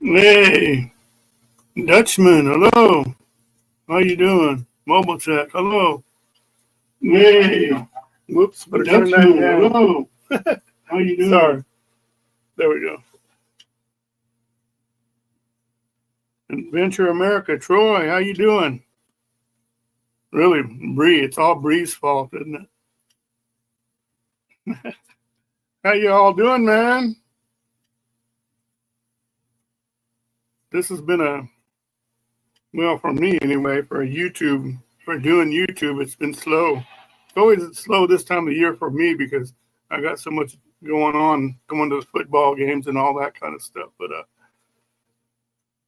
Hey, Dutchman, hello. How you doing? Mobile Tech, hello. Hey, whoops, better turn that Dutchman, down. hello. How you doing? Sorry. There we go. Adventure America, Troy, how you doing? Really, Bree, it's all Bree's fault, isn't it? How you all doing, man? This has been well, for me anyway, for doing YouTube, it's been slow. It's always slow this time of year for me because I got so much going on, going to the football games and all that kind of stuff. But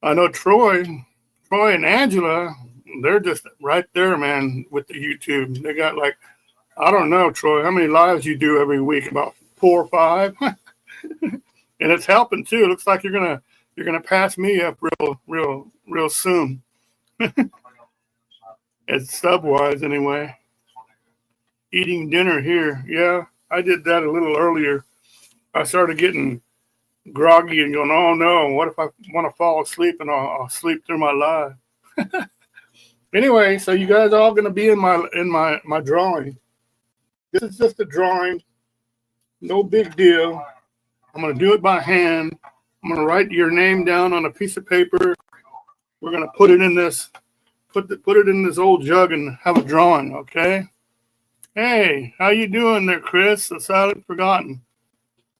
I know Troy and Angela, they're just right there, man, with the YouTube. They got like, I don't know, Troy, how many lives you do every week? About 4 or 5, and it's helping too. It looks like you're gonna pass me up real soon. It's sub-wise anyway. Eating dinner here. Yeah, I did that a little earlier. I started getting groggy and going, oh no, what if I want to fall asleep and I'll sleep through my live. Anyway, so you guys are all going to be in my drawing. This is just a drawing. No big deal. I'm going to do it by hand. I'm going to write your name down on a piece of paper. We're going to put it in this put it in this old jug and have a drawing, okay? Hey, how you doing there, Chris? The silent forgotten.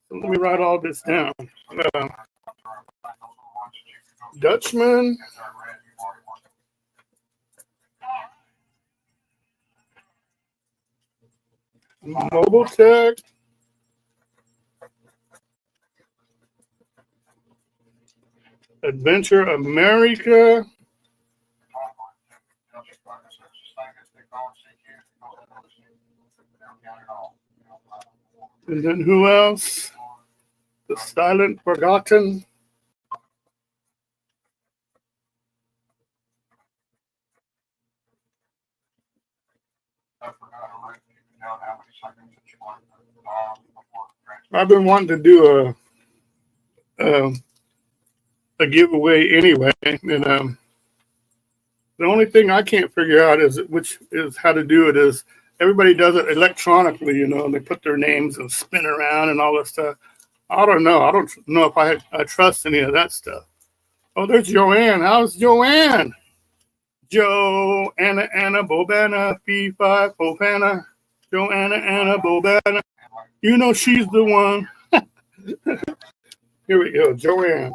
So let me write all this down. Dutchman. Mobile Tech. Adventure America. And then who else? The silent forgotten. I've been wanting to do a giveaway anyway, and the only thing I can't figure out is how to do it is everybody does it electronically, and they put their names and spin around and all this stuff. I don't know. I don't know if I trust any of that stuff. Oh, there's Joanne. How's Joanne? Joanna, Anna, Bobana, Fee-Fi, Fofana, Joanna, Anna, Bobana. You know she's the one. Here we go, Joanne.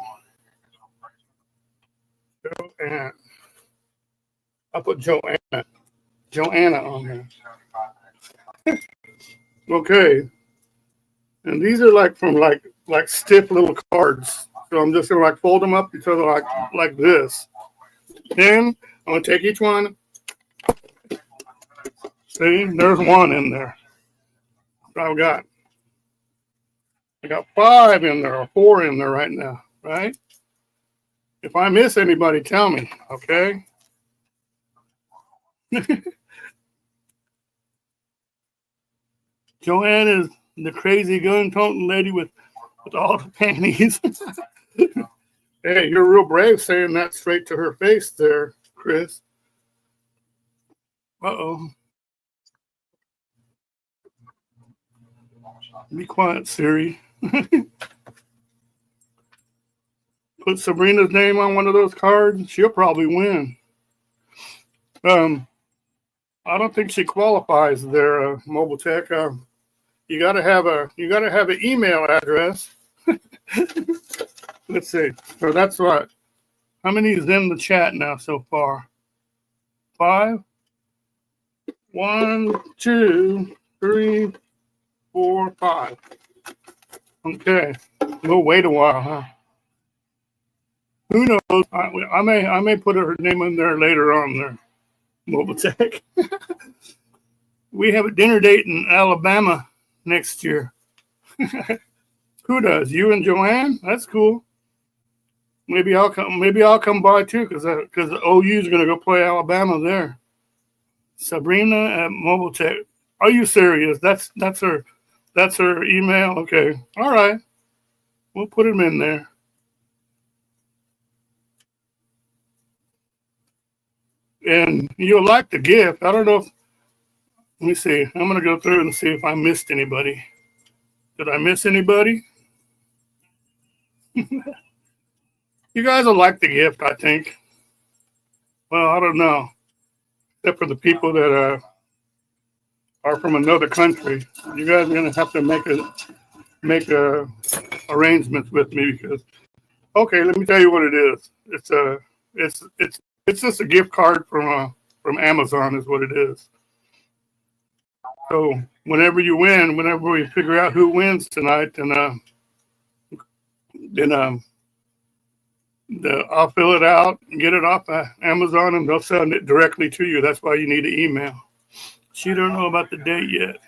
Joanne. I'll put Joanna on here. Okay. And these are like from like stiff little cards. So I'm just gonna fold them up each other like this. Then I'm gonna take each one. See, there's one in there. I got 5 in there or 4 in there right now, right? If I miss anybody, tell me, okay? Joanne is the crazy gun-toting lady with all the panties. Hey, you're real brave saying that straight to her face there, Chris. Uh-oh. Be quiet, Siri. Put Sabrina's name on one of those cards. She'll probably win. I don't think she qualifies there, Mobile Tech. You gotta have an email address. Let's see. So that's what. How many is in the chat now so far? 5. 1, 2, 3, 4, 5. Okay. We'll wait a while, huh? Who knows? I may put her name in there later on there. Mobile Tech. We have a dinner date in Alabama next year. Who does? You and Joanne? That's cool. Maybe I'll come by too, because OU is gonna go play Alabama there. Sabrina at Mobile Tech. Are you serious? That's her email. Okay. All right. We'll put him in there. and you'll like the gift. I don't know if, let me see. I'm going to go through and see if I missed anybody. Did I miss anybody? You guys will like the gift, I think. Well, I don't know. Except for the people that are from another country. You guys are going to have to make arrangements with me because, okay, let me tell you what it is. It's just a gift card from Amazon is what it is. So whenever you win, whenever we figure out who wins tonight, then I'll fill it out and get it off Amazon, and they'll send it directly to you. That's why you need an email. She don't know about the date yet.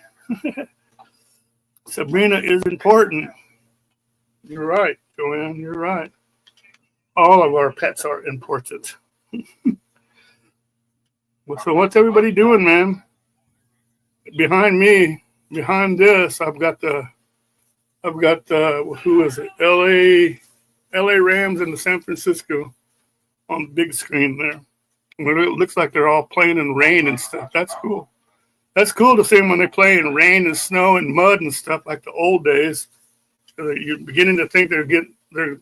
Sabrina is important. You're right, Joanne. You're right. All of our pets are important. So what's everybody doing, man? Behind me, behind this, I've got who is it? LA Rams and the San Francisco on the big screen there. It looks like they're all playing in rain and stuff. That's cool. That's cool to see them when they play in rain and snow and mud and stuff like the old days. You're beginning to think they're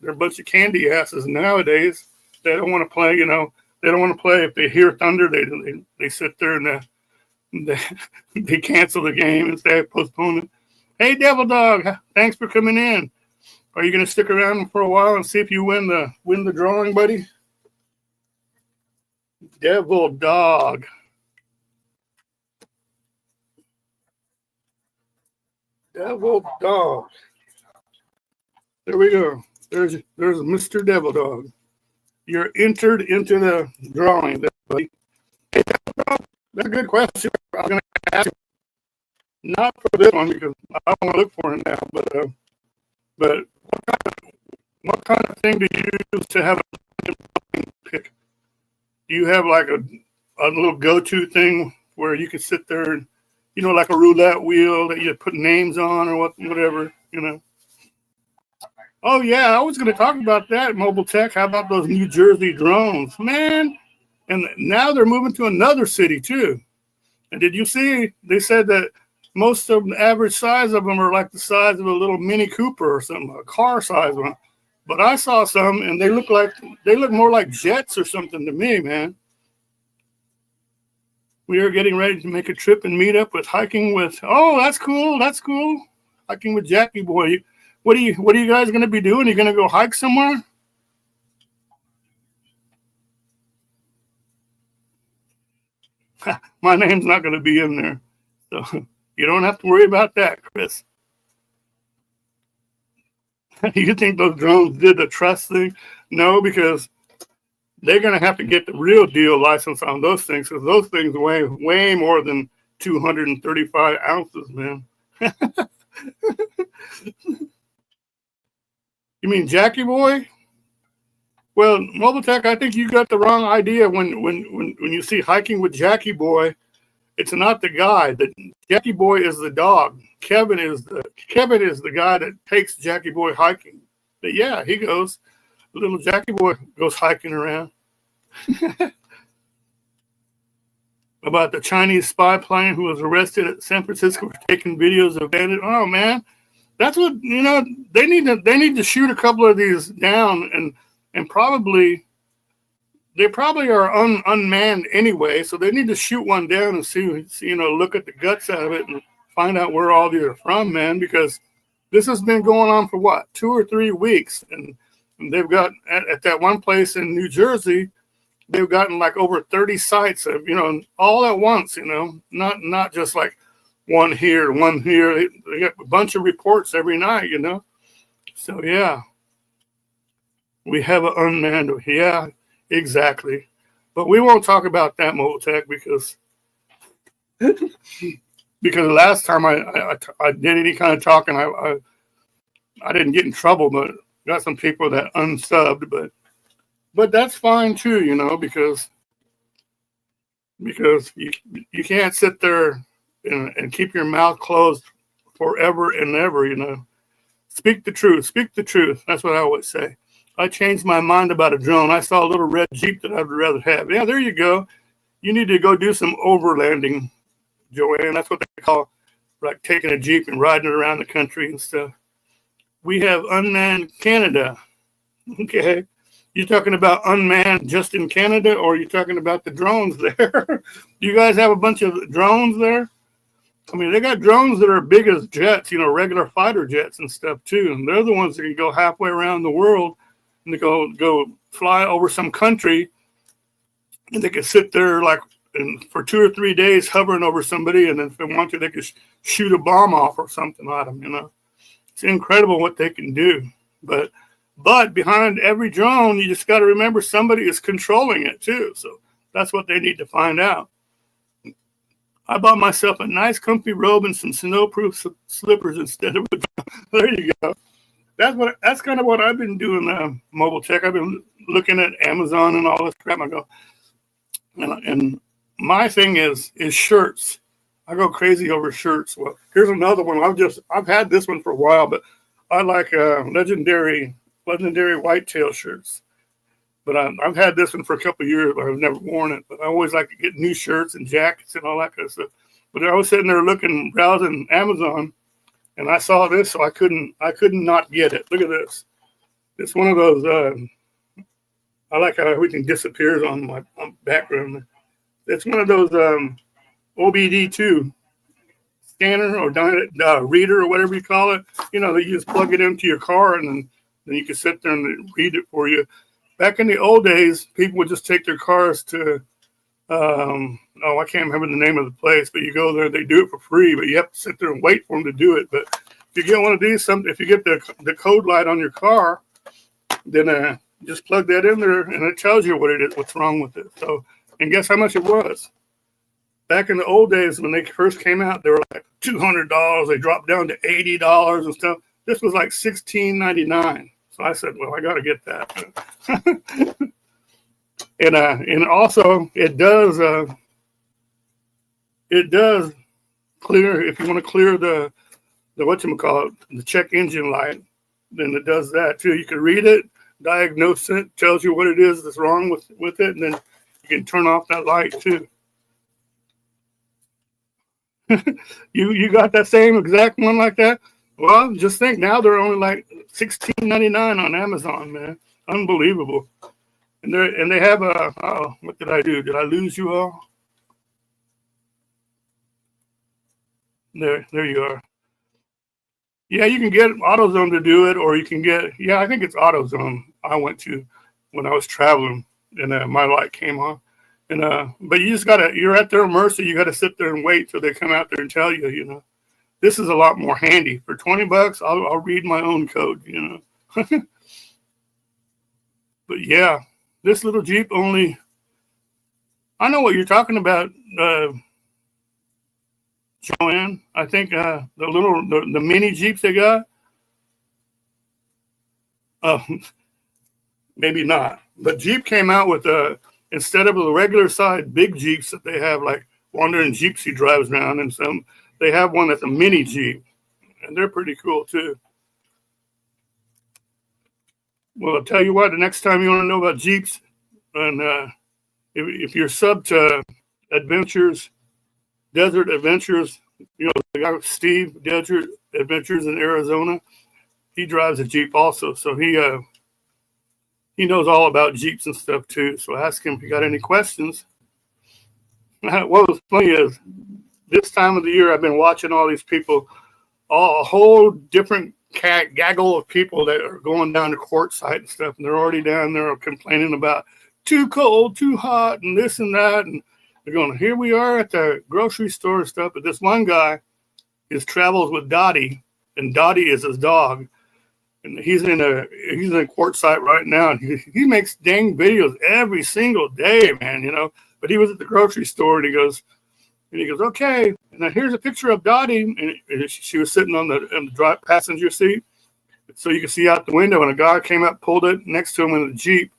a bunch of candy asses nowadays. They don't want to play, They don't want to play if they hear thunder. They sit there and they cancel the game instead of postpone it. Hey, Devil Dog, thanks for coming in. Are you going to stick around for a while and see if you win the drawing, buddy? Devil Dog. Devil Dog. There we go. There's Mr. Devil Dog. You're entered into the drawing, buddy. Hey, Devil Dog, that's a good question. I'm going to ask you. Not for this one because I don't want to look for it now, but what kind of thing do you use to have a pick? Do you have like a little go-to thing where you can sit there and, like a roulette wheel that you put names on or whatever, Oh, yeah, I was going to talk about that, Mobile Tech. How about those New Jersey drones? Man, and now they're moving to another city, too. And did you see, they said that most of the average size of them are like the size of a little Mini Cooper or something, a car size one. But I saw some, and they look more like jets or something to me, man. We are getting ready to make a trip and meet up with hiking with. Oh, that's cool. That's cool. Hiking with Jackie Boy. What are you guys going to be doing? You going to go hike somewhere? My name's not going to be in there, so you don't have to worry about that, Chris. You think those drones did the trust thing? No, because they're going to have to get the real deal license on those things because those things weigh way more than 235 ounces, man. You mean Jackie Boy? Well, Mobile Tech, I think you got the wrong idea when you see hiking with Jackie Boy. It's not the guy. The Jackie Boy is the dog. Kevin is the guy that takes Jackie Boy hiking. But yeah, he goes. Little Jackie Boy goes hiking around. About the Chinese spy plane who was arrested at San Francisco for taking videos of bandit. Oh man, that's what they need to shoot a couple of these down and they probably are unmanned anyway, so they need to shoot one down and see look at the guts out of it and find out where all these are from, man, because this has been going on for what, 2 or 3 weeks, and they've got at that one place in New Jersey, they've gotten like over 30 sites of, all at once, not just like one here. They get a bunch of reports every night, So yeah, we have an unmanned. Yeah, exactly. But we won't talk about that, Mobile Tech, because last time I did any kind of talking, I didn't get in trouble, but got some people that unsubbed, but that's fine too, because you can't sit there and keep your mouth closed forever and ever, Speak the truth. Speak the truth. That's what I always say. I changed my mind about a drone. I saw a little red Jeep that I'd rather have. Yeah, there you go. You need to go do some overlanding, Joanne. That's what they call like taking a Jeep and riding it around the country and stuff. We have unmanned Canada. Okay. You talking about unmanned just in Canada, or are you talking about the drones there? Do you guys have a bunch of drones there? I mean, they got drones that are big as jets, you know, regular fighter jets and stuff too. And they're the ones that can go halfway around the world and they go fly over some country, and they can sit there like for 2 or 3 days hovering over somebody, and then if they want to, they can shoot a bomb off or something at them. You know, it's incredible what they can do. But behind every drone, you just got to remember somebody is controlling it too. So that's what they need to find out. I bought myself a nice comfy robe and some snow-proof slippers instead of a drone. There you go. That's kind of what I've been doing, mobile tech. I've been looking at Amazon and all this crap. I go, and my thing is shirts. I go crazy over shirts. Well, here's another one. I've had this one for a while, but I like legendary whitetail shirts. But I've had this one for a couple of years, but I've never worn it. But I always like to get new shirts and jackets and all that kind of stuff. But I was sitting there browsing Amazon, and I saw this, so I couldn't not get it. Look at this. It's one of those. I like how everything disappears on my background. It's one of those OBD2 scanner or reader or whatever you call it. You know, that you just plug it into your car, and then you can sit there and read it for you. Back in the old days, people would just take their cars to, I can't remember the name of the place, but you go there, they do it for free, but you have to sit there and wait for them to do it. But if you get one of these, if you get the code light on your car, then just plug that in there, and it tells you what it is, what's wrong with it. So, and guess how much it was? Back in the old days, when they first came out, they were like $200. They dropped down to $80 and stuff. This was like $16.99. So I said, well, I got to get that. and also it does clear, if you want to clear the whatchamacallit, the check engine light, then it does that too. You can read it, diagnose it, tells you what it is that's wrong with it, and then you can turn off that light too. You got that same exact one like that? Well, just think now they're only like $16.99 on Amazon, man. Unbelievable. And they have what did I do? Did I lose you all? There you are. Yeah, you can get AutoZone to do it, or you can get, I think it's AutoZone I went to when I was traveling, and my light came on. And but you just you're at their mercy. You gotta sit there and wait till they come out there and tell you, you know. This is a lot more handy. For $20, I'll read my own code, you know. But yeah, this little Jeep only, I know what you're talking about, Joanne. I think the mini Jeeps they got, maybe not. But Jeep came out with instead of the regular size big Jeeps that they have, like Wandering Jeepsy drives around, and they have one that's a mini Jeep, and they're pretty cool too. Well, I'll tell you what, the next time you want to know about Jeeps, and if you're sub to Desert Adventures, you know, the guy Steve, Desert Adventures in Arizona, he drives a Jeep also. So he knows all about Jeeps and stuff too. So ask him if you got any questions. What was funny is, this time of the year, I've been watching all these people, a whole different gaggle of people that are going down to court site and stuff, and they're already down there complaining about too cold, too hot, and this and that, and they're going, here we are at the grocery store and stuff, but this one guy travels with Dottie, and Dottie is his dog, and he's in a court site right now, and he makes dang videos every single day, man, you know, but he was at the grocery store, and he goes, okay. And then here's a picture of Dottie, and she was sitting on the passenger seat, so you could see out the window. And a guy came up, pulled it next to him in the Jeep,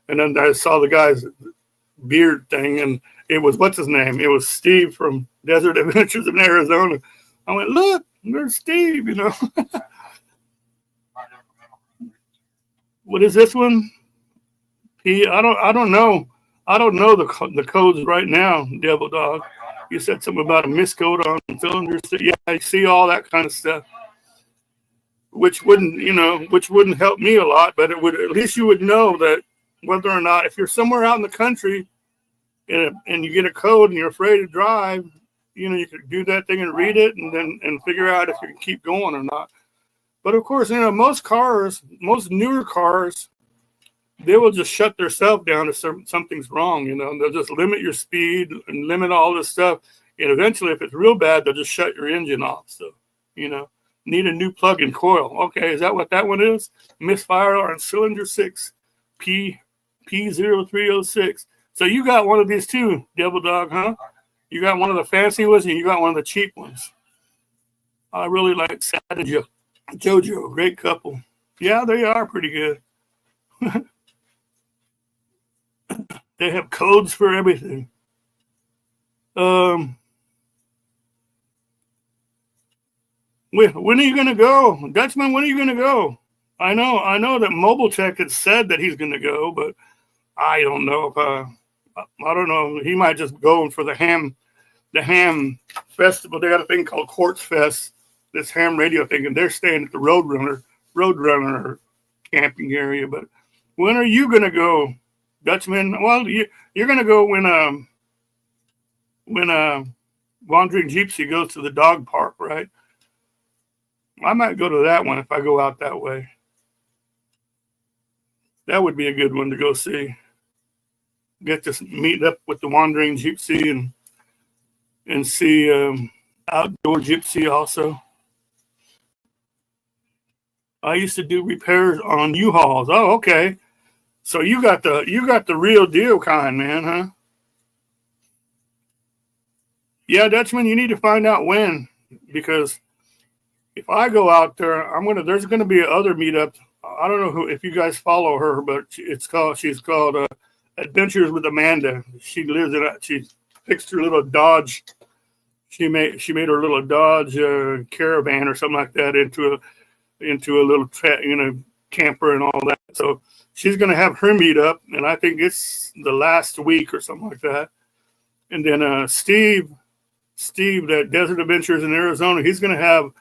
and then I saw the guy's beard thing, and it was what's his name? It was Steve from Desert Adventures in Arizona. I went, look, there's Steve. You know, what is this one? I don't know. I don't know the codes right now, Devil Dog. You said something about a miscode on cylinders. Yeah, I see all that kind of stuff, which wouldn't help me a lot, but it would, at least you would know that whether or not, if you're somewhere out in the country and you get a code and you're afraid to drive, you could do that thing and read it and figure out if you can keep going or not. But of course, most newer cars, they will just shut themselves down if something's wrong. They'll just limit your speed and limit all this stuff. And eventually, if it's real bad, they'll just shut your engine off. So, need a new plug-in coil. Okay, is that what that one is? Misfire on cylinder 6, P0306. So you got one of these too, Devil Dog, huh? You got one of the fancy ones and you got one of the cheap ones. I really like Sad and Jojo, great couple. Yeah, they are pretty good. They have codes for everything. When are you going to go? Dutchman, when are you going to go? I know that Mobile Tech had said that he's going to go, but I don't know if I don't know. He might just go for the ham festival. They got a thing called Quartz Fest, this ham radio thing, and they're staying at the Roadrunner camping area. But when are you going to go, Dutchman? Well, you're going to go when Wandering Gypsy goes to the dog park, right? I might go to that one if I go out that way. That would be a good one to go see. Get to meet up with the Wandering Gypsy and see Outdoor Gypsy also. I used to do repairs on U-Hauls. Oh, okay. So you got the real deal kind, man, huh? Yeah, Dutchman, you need to find out when, because if I go out there, there's gonna be other meetups. I don't know if you guys follow her, but she's called Adventures with Amanda. She fixed her little Dodge. She made her little Dodge Caravan or something like that into a little camper and all that. So she's gonna have her meetup, and I think it's the last week or something like that. And then Steve, that Desert Adventures in Arizona, he's gonna have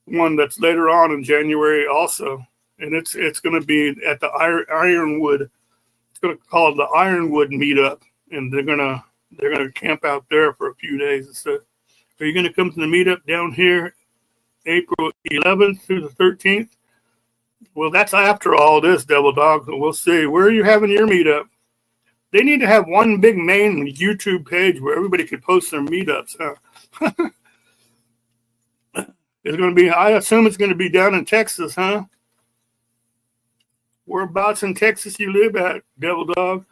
one that's later on in January also, and it's going to be at the Ironwood. It's going to call it the Ironwood meetup, and they're gonna camp out there for a few days and stuff. Are you going to come to the meetup down here, April 11th through the 13th? Well, that's after all this, Devil Dog. So we'll see. Where are you having your meetup? They need to have one big main YouTube page where everybody could post their meetups, huh? It's going to be, I assume it's going to be down in Texas, huh? Whereabouts in Texas you live at, Devil Dog?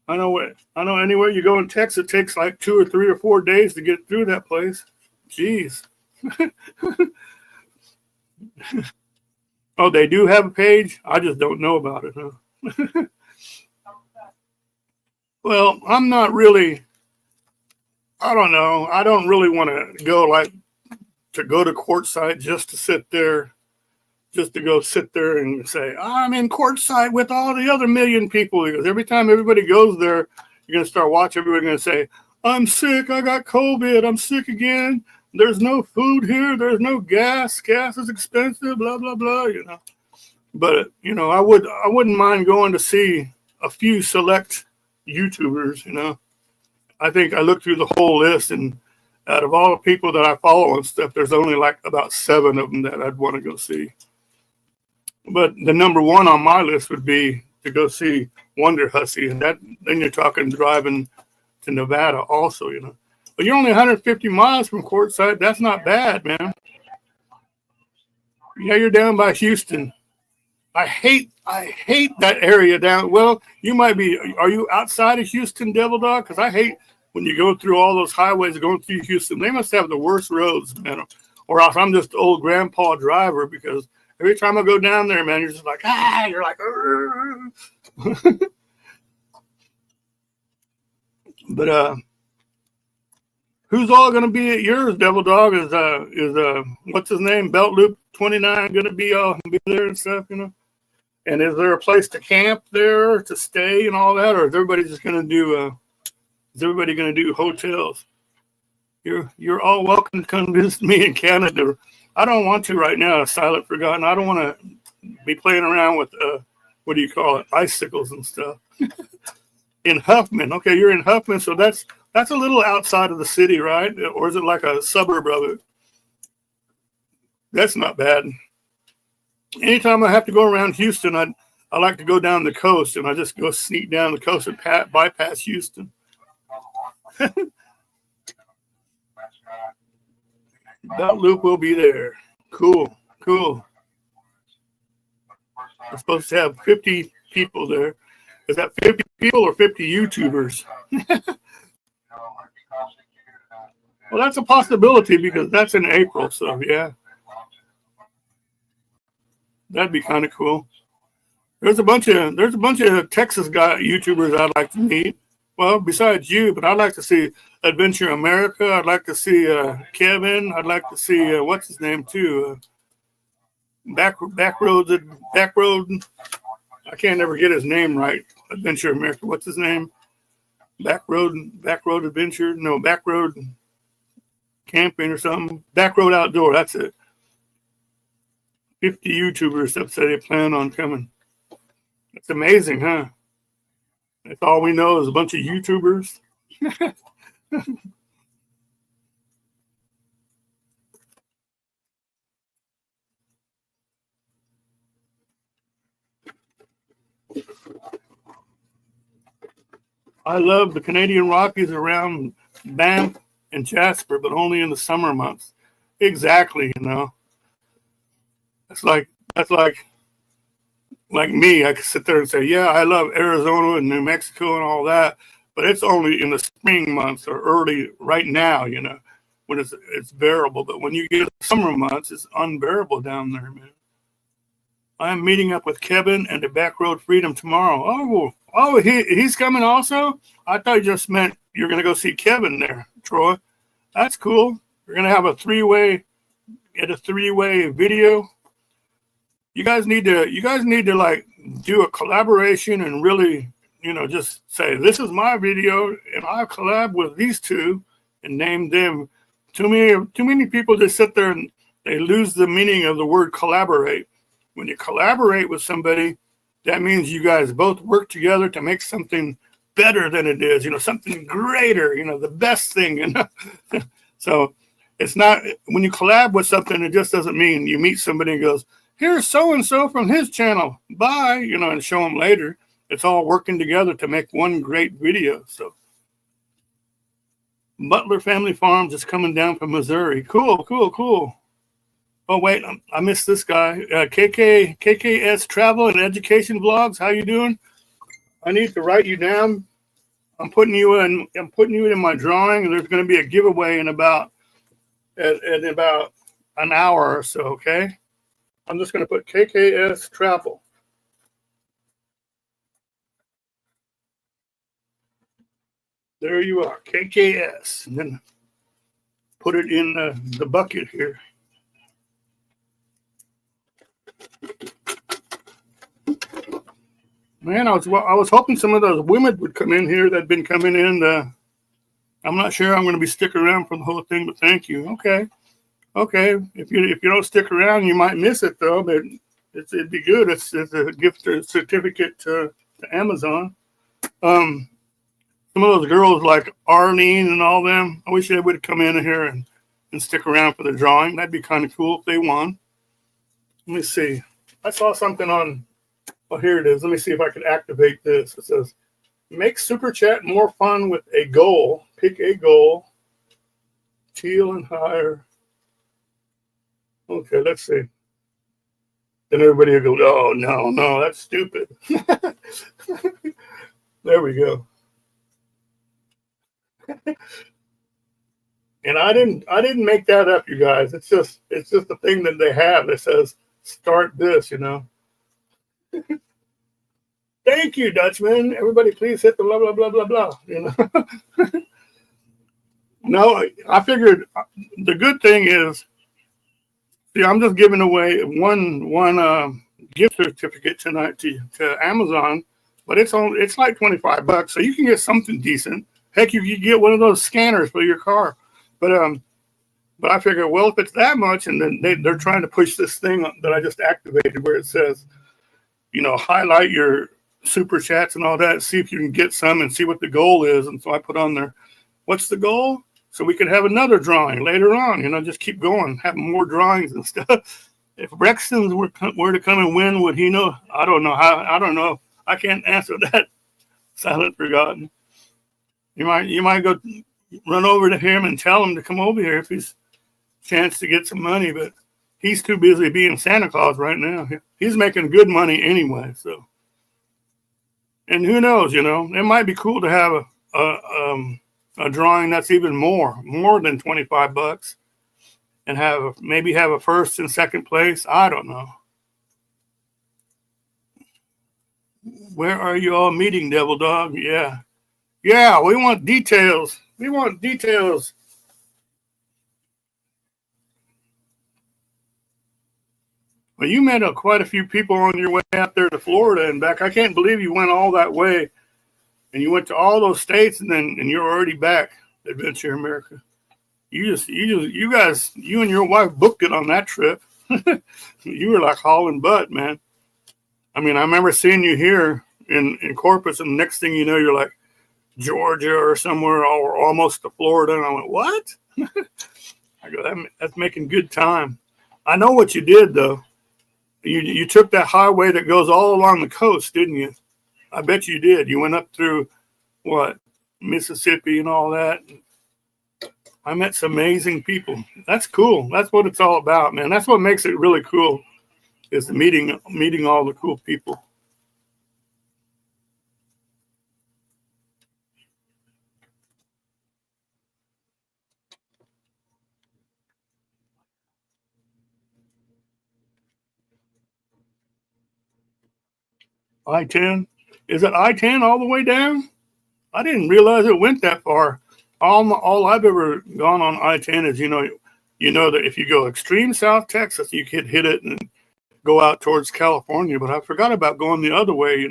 I know anywhere you go in Texas, it takes like 2 or 3 or 4 days to get through that place. Jeez. Oh, they do have a page? I just don't know about it, huh? Well, I'm not really, I don't know. I don't really want to go to Quartzsite just to sit there and say, I'm in Quartzsite with all the other million people. Because every time everybody goes there, you're going to start watching everybody going to say, I'm sick. I got COVID. I'm sick again. There's no food here. There's no gas. Gas is expensive, blah, blah, blah, But, I wouldn't mind going to see a few select YouTubers, I think I looked through the whole list, and out of all the people that I follow and stuff, there's only like about 7 of them that I'd want to go see. But the number one on my list would be to go see Wonder Hussy, and then you're talking driving to Nevada also, But you're only 150 miles from Quartzsite. That's not bad, man. Yeah, you're down by Houston. I hate that area down. Well, you might be. Are you outside of Houston, Devil Dog? Because I hate when you go through all those highways going through Houston. They must have the worst roads, man. Or else I'm just an old grandpa driver, because every time I go down there, man, you're just like, you're like, But who's all going to be at yours, Devil Dog? Is what's his name, Belt Loop 29 going to be there and stuff, And is there a place to camp there, to stay and all that, or is everybody just going to do? Is everybody going to do hotels? You're all welcome to come visit me in Canada. I don't want to right now. Silent Forgotten. I don't want to be playing around with what do you call it? Icicles and stuff. In Huffman. Okay, you're in Huffman, so that's a little outside of the city, right? Or is it like a suburb of it? That's not bad. Anytime I have to go around Houston, I like to go down the coast, and I just go sneak down the coast and bypass Houston. That loop will be there. Cool. We're supposed to have 50 people there. Is that 50 people or 50 YouTubers? Well, that's a possibility because that's in April, so yeah. That'd be kind of cool. There's a bunch of Texas YouTubers I'd like to meet. Well, besides you, but I'd like to see Adventure America. I'd like to see Kevin. I'd like to see what's his name too. Backroad. I can't ever get his name right. Adventure America. What's his name? Backroad Adventure. No, Backroad Camping or something. Backroad Outdoor. That's it. 50 YouTubers that say they plan on coming. That's amazing, huh? That's all we know is a bunch of YouTubers. I love the Canadian Rockies around Banff and Jasper, but only in the summer months. Exactly, you know. That's like me. I could sit there and say, yeah, I love Arizona and New Mexico and all that, but it's only in the spring months or early right now, you know, when it's bearable. But when you get the summer months, it's unbearable down there, man. I'm meeting up with Kevin and the Backroad Freedom tomorrow. Oh, he's coming also? I thought you just meant you're going to go see Kevin there, Troy. That's cool. We're going to have a three-way video. You guys need to like do a collaboration and really, you know, just say, this is my video and I collab with these two and name them. Too many people just sit there and they lose the meaning of the word collaborate. When you collaborate with somebody, that means you guys both work together to make something better than it is, you know, something greater, you know, the best thing, you know. So it's not, when you collab with something, it just doesn't mean you meet somebody and goes, here's so-and-so from his channel, bye, you know, and show them later. It's all working together to make one great video. So Butler Family Farms is coming down from Missouri. Cool. Oh, wait, I missed this guy. KKS Travel and Education Vlogs. How you doing? I need to write you down. I'm putting you in my drawing, and there's going to be a giveaway in about an hour or so, okay? I'm just going to put KKS Travel. There you are, KKS. And then put it in the bucket here. Man, I was hoping some of those women would come in here that'd been coming in. I'm not sure I'm going to be sticking around for the whole thing, but thank you. Okay. If you don't stick around, you might miss it though. But it'd be good. It's a gift certificate to Amazon. Some of those girls like Arlene and all them, I wish they would come in here and stick around for the drawing. That'd be kind of cool if they won. Let me see. I saw something on. Oh, here it is. Let me see if I can activate this. It says, make Super Chat more fun with a goal. Pick a goal. Teal and higher. Okay, let's see. Then everybody will go, oh, no, that's stupid. There we go. And I didn't make that up, you guys. It's just the thing that they have that says, start this, you know. Thank you, Dutchman. Everybody, please hit the blah, blah, blah, blah, blah. You know? No, I figured the good thing is, see, I'm just giving away one gift certificate tonight to Amazon, but it's like $25, so you can get something decent. Heck, you can get one of those scanners for your car. But I figure, well, if it's that much, and then they're trying to push this thing that I just activated where it says, highlight your super chats and all that, see if you can get some and see what the goal is. And so I put on there, what's the goal? So we could have another drawing later on, just keep going, have more drawings and stuff. If Brexton's were to come and win, would he know? I don't know how. I don't know. I can't answer that. Silent forgotten. You might go run over to him and tell him to come over here if he's chance to get some money, but he's too busy being Santa Claus right now. He's making good money anyway. So, and who knows? It might be cool to have a drawing that's even more than $25, and maybe have a first and second place. I don't know. Where are you all meeting, Devil Dog? Yeah, we want details. Well, you met quite a few people on your way out there to Florida and back. I can't believe you went all that way, and you went to all those states, and you're already back. Adventure America. You guys, you and your wife booked it on that trip. You were like hauling butt, man. I mean, I remember seeing you here in Corpus, and the next thing you know, you're like Georgia or somewhere, or almost to Florida. And I went, what? I go, that's making good time. I know what you did, though. You took that highway that goes all along the coast, didn't you? I bet you did. You went up through, Mississippi and all that. I met some amazing people. That's cool. That's what it's all about, man. That's what makes it really cool, is meeting all the cool people. I-10. Is it I-10 all the way down? I didn't realize it went that far. All I've ever gone on I-10 is, that if you go extreme South Texas, you could hit it and go out towards California. But I forgot about going the other way,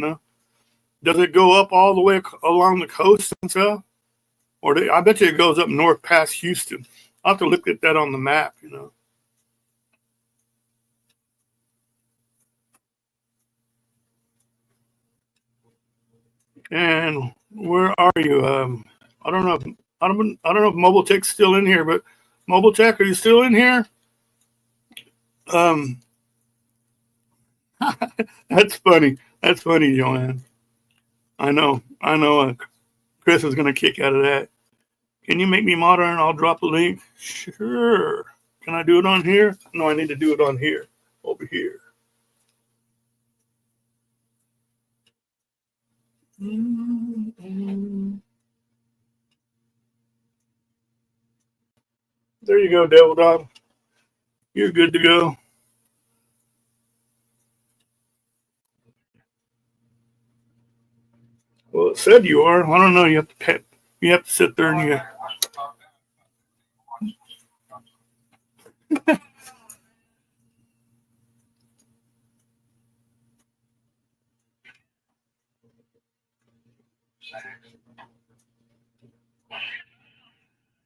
Does it go up all the way along the coast and stuff? Or I bet you it goes up north past Houston. I'll have to look at that on the map, And where are you? I don't know if Mobile Tech's still in here, but Mobile Tech, are you still in here? That's funny. That's funny, Joanne. I know. Chris is going to kick out of that. Can you make me modern? I'll drop a link. Sure. Can I do it on here? No, I need to do it on here. Over here. There you go, Devil Dog. You're good to go. Well, it said you are. I don't know. You have to sit there and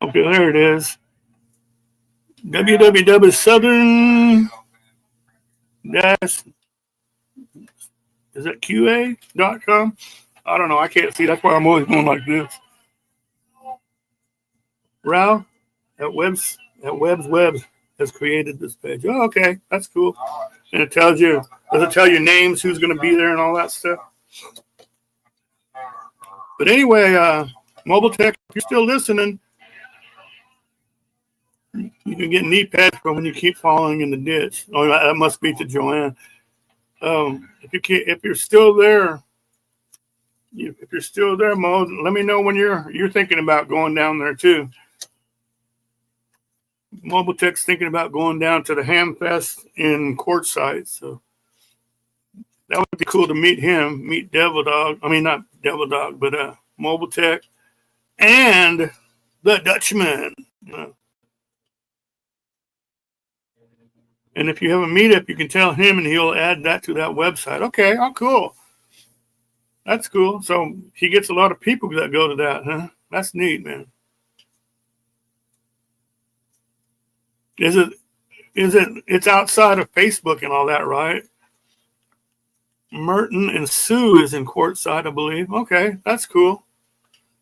Okay, there it is. www southern dash is that QA.com? I don't know. I can't see. That's why I'm always going like this. Rao at Webs has created this page. Oh, okay. That's cool. And it tells you, does it tell you names, who's going to be there and all that stuff? But anyway, Mobile Tech, if you're still listening, you can get knee pads from when you keep falling in the ditch. Oh, that must be to Joanne. If you're still there, Mo, let me know when you're thinking about going down there too. Mobile Tech's thinking about going down to the Ham Fest in Quartzsite, so that would be cool to meet Devil Dog. I mean, not Devil Dog, but Mobile Tech and the Dutchman. And if you have a meetup, you can tell him and he'll add that to that website. Okay, oh, cool. That's cool. So he gets a lot of people that go to that, huh? That's neat, man. It's outside of Facebook and all that, right? Merton and Sue is in Quartzsite, I believe. Okay, that's cool.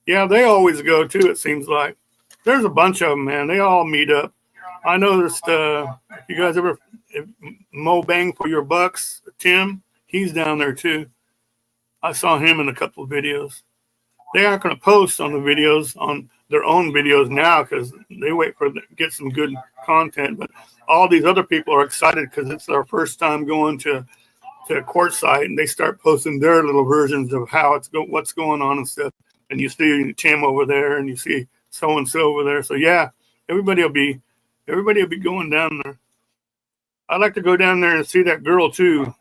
Yeah, they always go too, it seems like. There's a bunch of them, man. They all meet up. I noticed if you guys ever Mo Bang for Your Bucks, Tim, he's down there too. I saw him in a couple of videos. They aren't going to post on the videos, on their own videos now, because they wait for get some good content. But all these other people are excited because it's their first time going to Quartzsite, and they start posting their little versions of how what's going on and stuff. And you see Tim over there, and you see so and so over there. So yeah, everybody will be going down there. I'd like to go down there and see that girl too.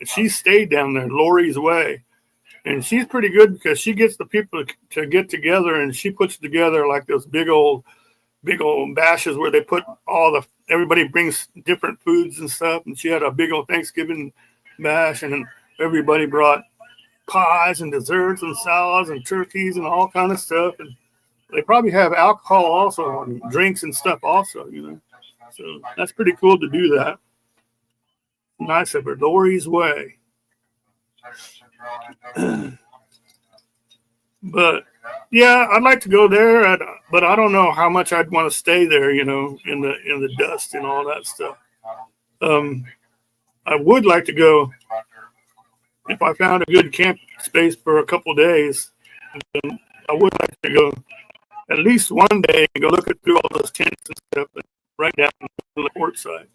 She stayed down there, Lori's Way. And she's pretty good because she gets the people to get together, and she puts together like those big old bashes where they put everybody brings different foods and stuff. And she had a big old Thanksgiving bash, and then everybody brought pies and desserts and salads and turkeys and all kind of stuff. And they probably have alcohol also and drinks and stuff also, you know. So that's pretty cool to do that. Nice of her, Lori's Way. But yeah, I'd like to go there, but I don't know how much I'd want to stay there, you know, in the dust and all that stuff. I would like to go if I found a good camp space for a couple of days. I would like to go at least one day and go look through all those tents and stuff, right down to the port side.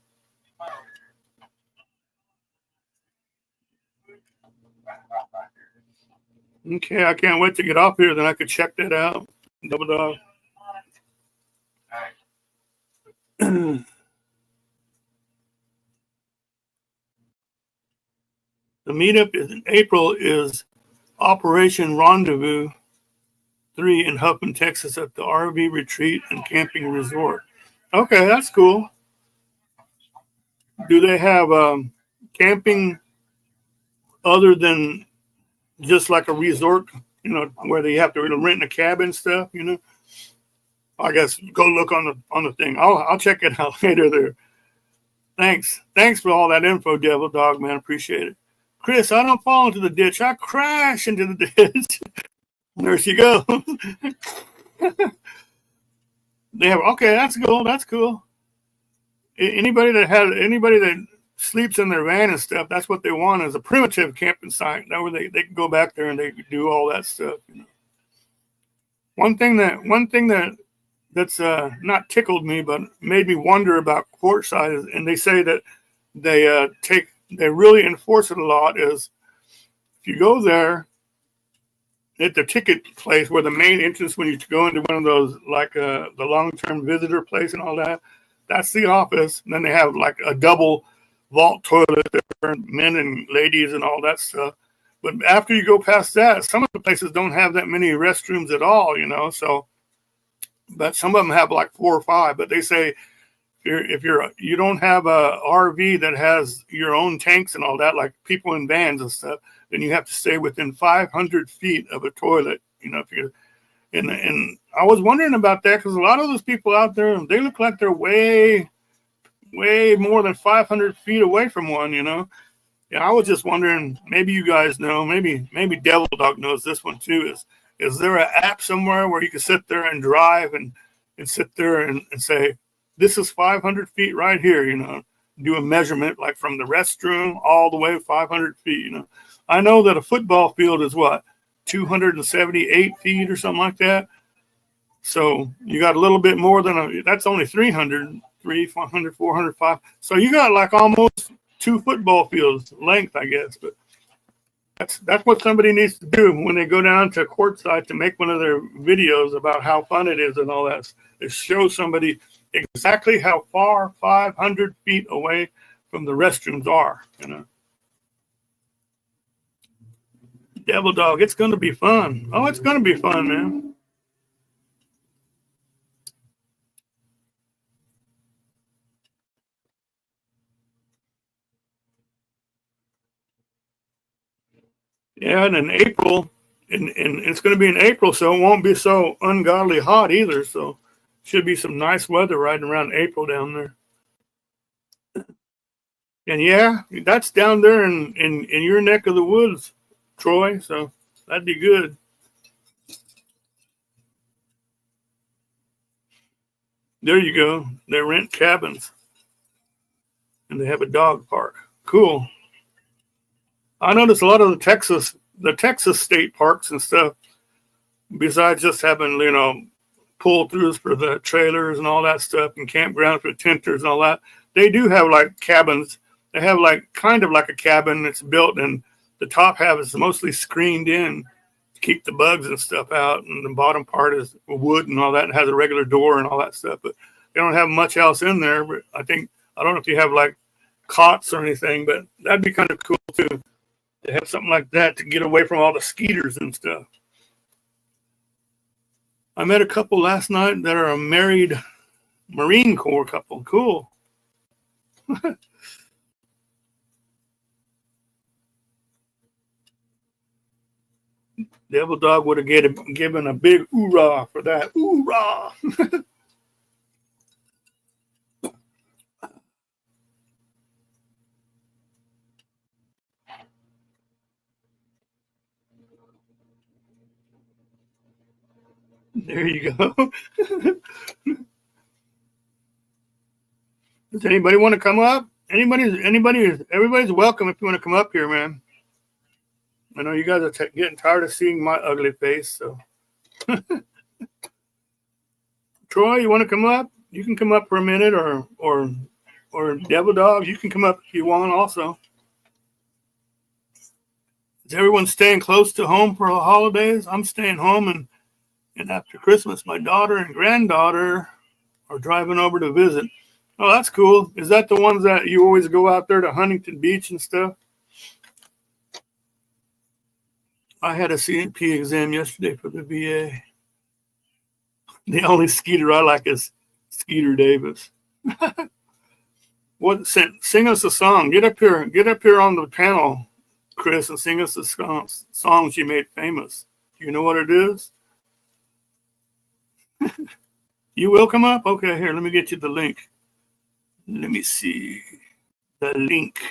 Okay, I can't wait to get off here. Then I could check that out. Double dog. The meetup in April is Operation Rendezvous 3 in Huffman, Texas, at the RV Retreat and Camping Resort. Okay, that's cool. Do they have camping other than just like a resort, you know, where they have to rent a cabin stuff, you know? I guess go look on the thing. I'll check it out later there. Thanks for all that info, Devil Dog, man. Appreciate it. Chris, I don't fall into the ditch. I crash into the ditch. There she goes. They have okay. That's cool. That's cool. Anybody that sleeps in their van and stuff, that's what they want, is a primitive camping site. That way they can go back there and they can do all that stuff. You know? One thing that's not tickled me, but made me wonder about Quartzsite is, and they say that they really enforce it a lot, is if you go there at the ticket place where the main entrance when you go into one of those, like the long-term visitor place and all that, that's the office. And then they have like a double vault toilet there for men and ladies and all that stuff. But after you go past that, some of the places don't have that many restrooms at all, you know. So, but some of them have like 4 or 5. But they say if you don't have a RV that has your own tanks and all that, like people in vans and stuff, then you have to stay within 500 feet of a toilet. You know, if you're and I was wondering about that because a lot of those people out there, they look like they're way more than 500 feet away from one, you know. Yeah, I was just wondering, maybe you guys know, maybe Devil Dog knows this one too, is there an app somewhere where you can sit there and drive and sit there and say, this is 500 feet right here, you know, do a measurement like from the restroom all the way 500 feet, you know. I know that a football field is what, 278 feet or something like that. So you got a little bit more than that's only 300, 400, 400, 500. So you got like almost 2 football fields length, I guess. But that's what somebody needs to do when they go down to Quartzsite to make one of their videos about how fun it is and all that. Is show somebody exactly how far 500 feet away from the restrooms are, you know. Devil Dog, it's going to be fun. Oh, it's going to be fun, man. Yeah, and in April, and it's going to be in April, so it won't be so ungodly hot either. So should be some nice weather right around April down there. And yeah, that's down there in your neck of the woods, Troy. So that'd be good. There you go. They rent cabins and they have a dog park. Cool. I noticed a lot of the Texas state parks and stuff, besides just having, pull throughs for the trailers and all that stuff and campgrounds for tenters and all that, they do have like cabins. They have like kind of like a cabin that's built and the top half is mostly screened in to keep the bugs and stuff out. And the bottom part is wood and all that and has a regular door and all that stuff. But they don't have much else in there. But I don't know if you have like cots or anything, but that'd be kind of cool too, to have something like that to get away from all the skeeters and stuff. I met a couple last night that are a married Marine Corps couple. Cool. Devil Dog would have given a big hoorah for that. Hoorah! There you go. Does anybody want to come up? Everybody's welcome if you want to come up here, man. I know you guys are getting tired of seeing my ugly face, so. Troy, you want to come up? You can come up for a minute, or Devil Dog, you can come up if you want also. Is everyone staying close to home for the holidays? I'm staying home, and after Christmas, my daughter and granddaughter are driving over to visit. Oh, that's cool. Is that the ones that you always go out there to Huntington Beach and stuff? I had a CNP exam yesterday for the VA. The only Skeeter I like is Skeeter Davis. Sing us a song. Get up here on the panel, Chris, and sing us the songs you made famous. Do you know what it is? You will come up? Okay, here, let me get you the link. Let me see the link.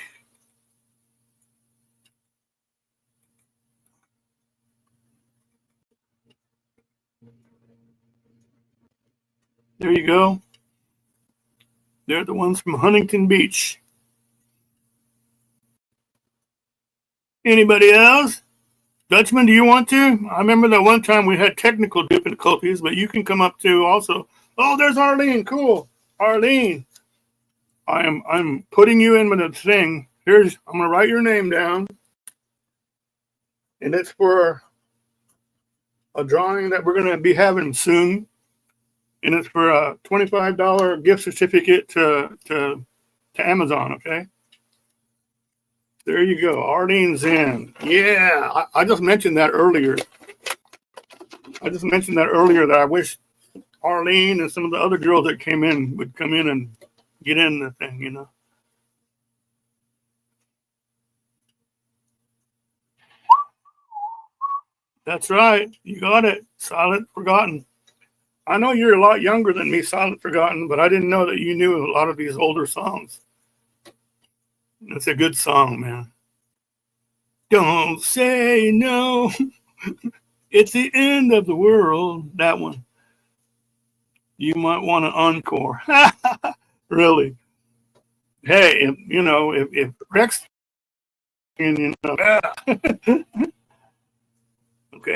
There you go. They're the ones from Huntington Beach. Anybody else? Dutchman, do you want to? I remember that one time we had technical difficulties, but you can come up too also. Oh, there's Arlene. Cool. Arlene. I'm putting you in with a thing. I'm gonna write your name down. And it's for a drawing that we're gonna be having soon. And it's for a $25 gift certificate to Amazon, okay? There you go. Arlene's in. Yeah, I just mentioned that earlier. That I wish Arlene and some of the other girls that came in would come in and get in the thing, That's right. You got it. Silent Forgotten. I know you're a lot younger than me, Silent Forgotten, but I didn't know that you knew a lot of these older songs. It's a good song, man. Don't say no. It's the end of the world. That one. You might want an encore. Really. Hey, if Rex, Okay,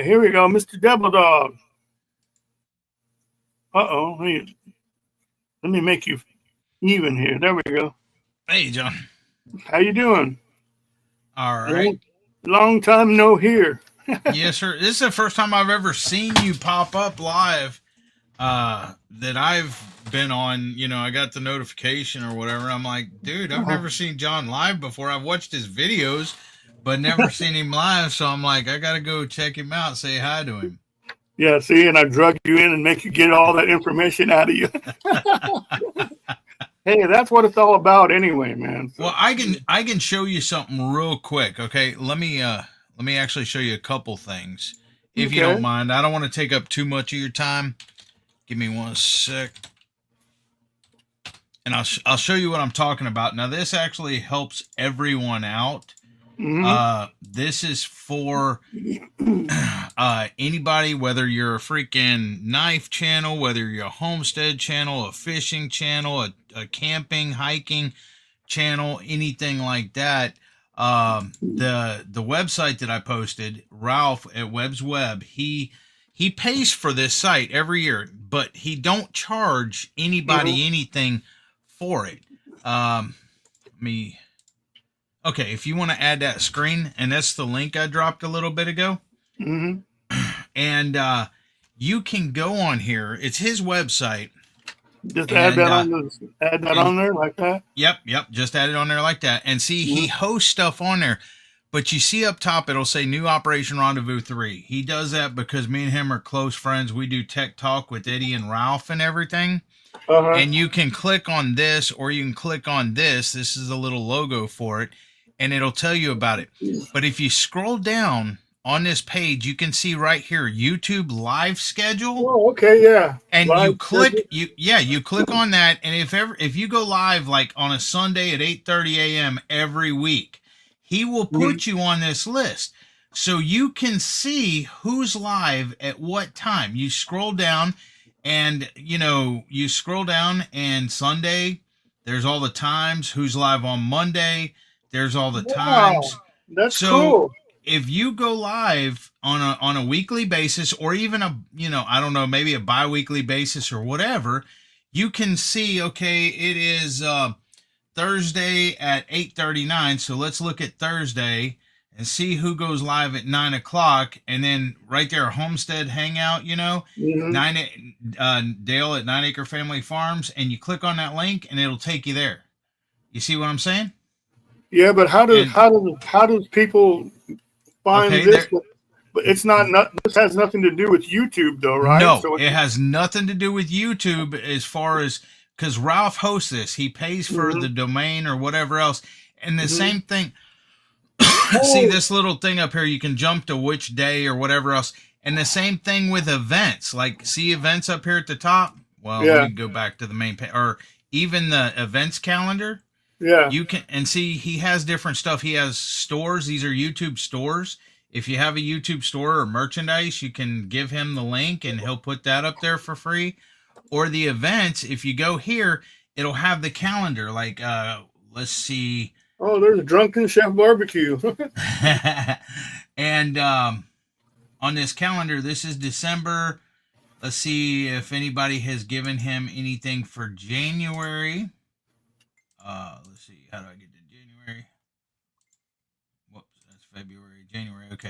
here we go, Mr. Devil Dog. Uh-oh. Hey, let me make you even here. There we go. Hey, John. How you doing? All right. Long time no hear. Yes, sir. This is the first time I've ever seen you pop up live that I've been on. I got the notification or whatever. I'm like, dude, I've never seen John live before. I've watched his videos, but never seen him live. So I'm like, I got to go check him out, say hi to him. Yeah, see, and I drug you in and make you get all that information out of you. Hey, that's what it's all about anyway, man. So, well, I can show you something real quick. Okay, let me let me actually show you a couple things, if you don't Okay. mind. I don't want to take up too much of your time. Give me one sec, and I'll show you what I'm talking about. Now, this actually helps everyone out. Mm-hmm. This is for anybody, whether you're a freaking knife channel, whether you're a homestead channel, a fishing channel, a camping, hiking channel, anything like that. The website that I posted, Ralph at Webb's Web, he pays for this site every year, but he don't charge Mm-hmm. anybody anything for it. Let me Okay, if you want to add that screen, and that's the link I dropped a little bit ago, Mm-hmm. and you can go on here. It's his website, Just add and that on the, add that and on there like that. yep, just add it on there like that. And see, he Mm-hmm. hosts stuff on there, but you see up top, it'll say New Operation Rendezvous 3. He does that because me and him are close friends. We do tech talk with Eddie and Ralph and everything. Uh-huh. And you can click on this, or you can click on this. This is a little logo for it, and it'll tell you about it. But if you scroll down on this page, you can see right here YouTube live schedule, Oh, okay, yeah. and Live schedule. you click on that, and if you go live like on a Sunday at 8:30 a.m. every week, he will Mm-hmm. put you on this list. So you can see who's live at what time. You scroll down, and you scroll down, and Sunday there's all the times, who's live on Monday, there's all the times. Wow, that's So cool. if you go live on a weekly basis, or even a I don't know, maybe a bi-weekly basis or whatever, you can see, okay, it is Thursday at 8:39. So let's look at Thursday and see who goes live at 9 o'clock, and then right there, Homestead Hangout, Mm-hmm. Dale at 9 Acre Family Farms, and you click on that link, and it'll take you there. You see what I'm saying? Yeah, but And how does people find okay, this? there. But it's not. This has nothing to do with YouTube, though, right? No, So it has nothing to do with YouTube as far as, because Ralph hosts this. He pays for mm-hmm. the domain or whatever else. And the Mm-hmm. same thing, see Oh, this little thing up here, you can jump to which day or whatever else. And the same thing with events. Like, see events up here at the top? Well, let yeah, me go back to the main page. Or even the events calendar. yeah. You can, and see, he has different stuff. He has stores. These are YouTube stores. If you have a YouTube store or merchandise, you can give him the link and he'll put that up there for free. Or the events, if you go here, it'll have the calendar. Like, let's see. Oh, there's a drunken chef barbecue. And on this calendar, this is December. Let's see if anybody has given him anything for January. Let's see. How do I get to January? Whoops, that's February. January. Okay.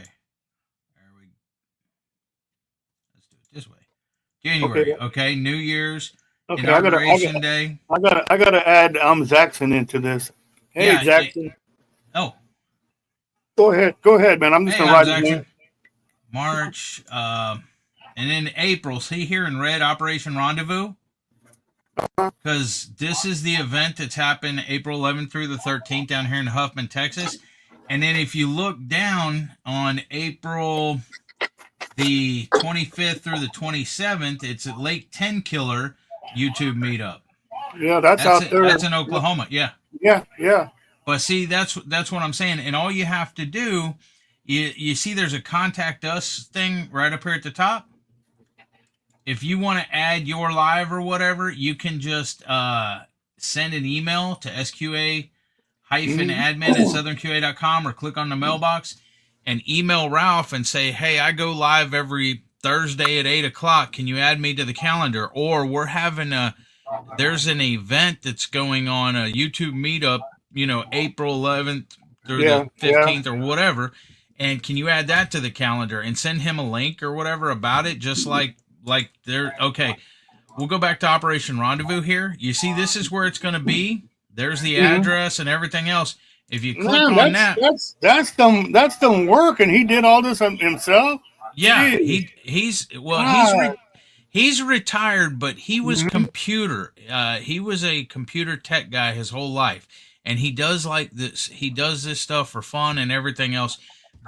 There we. Let's do it this way. Okay, January. Okay. New Year's, okay. Inauguration Day. I gotta add Jackson into this. Hey, Yeah. Jackson, Oh, go ahead, man. I'm just hey, gonna I'm write his Jackson. name. March. And in April, see here in red, Operation Rendezvous. Because this is the event that's happened April 11th through the 13th down here in Huffman, Texas. And then if you look down on April the 25th through the 27th, it's at Lake Tenkiller YouTube meetup. Yeah, that's That's out it. there. That's in Oklahoma. Yeah. Yeah, yeah. But see, that's what I'm saying. And all you have to do, you see there's a contact us thing right up here at the top. If you want to add your live or whatever, you can just send an email to sqa-admin at southernqa.com, or click on the mailbox and email Ralph and say, hey, I go live every Thursday at 8 o'clock. Can you add me to the calendar? Or there's an event that's going on, a YouTube meetup, April 11th through Yeah, the yeah. 15th or whatever. And can you add that to the calendar and send him a link or whatever about it? Just like there. Okay, we'll go back to Operation Rendezvous here. You see, this is where it's going to be. There's the Mhm. address and everything else. If you click Man, on that, that's them work, and he did all this himself. yeah, Jeez. he's retired, but he was Mhm. computer. He was a computer tech guy his whole life, and he does like this. He does this stuff for fun and everything else.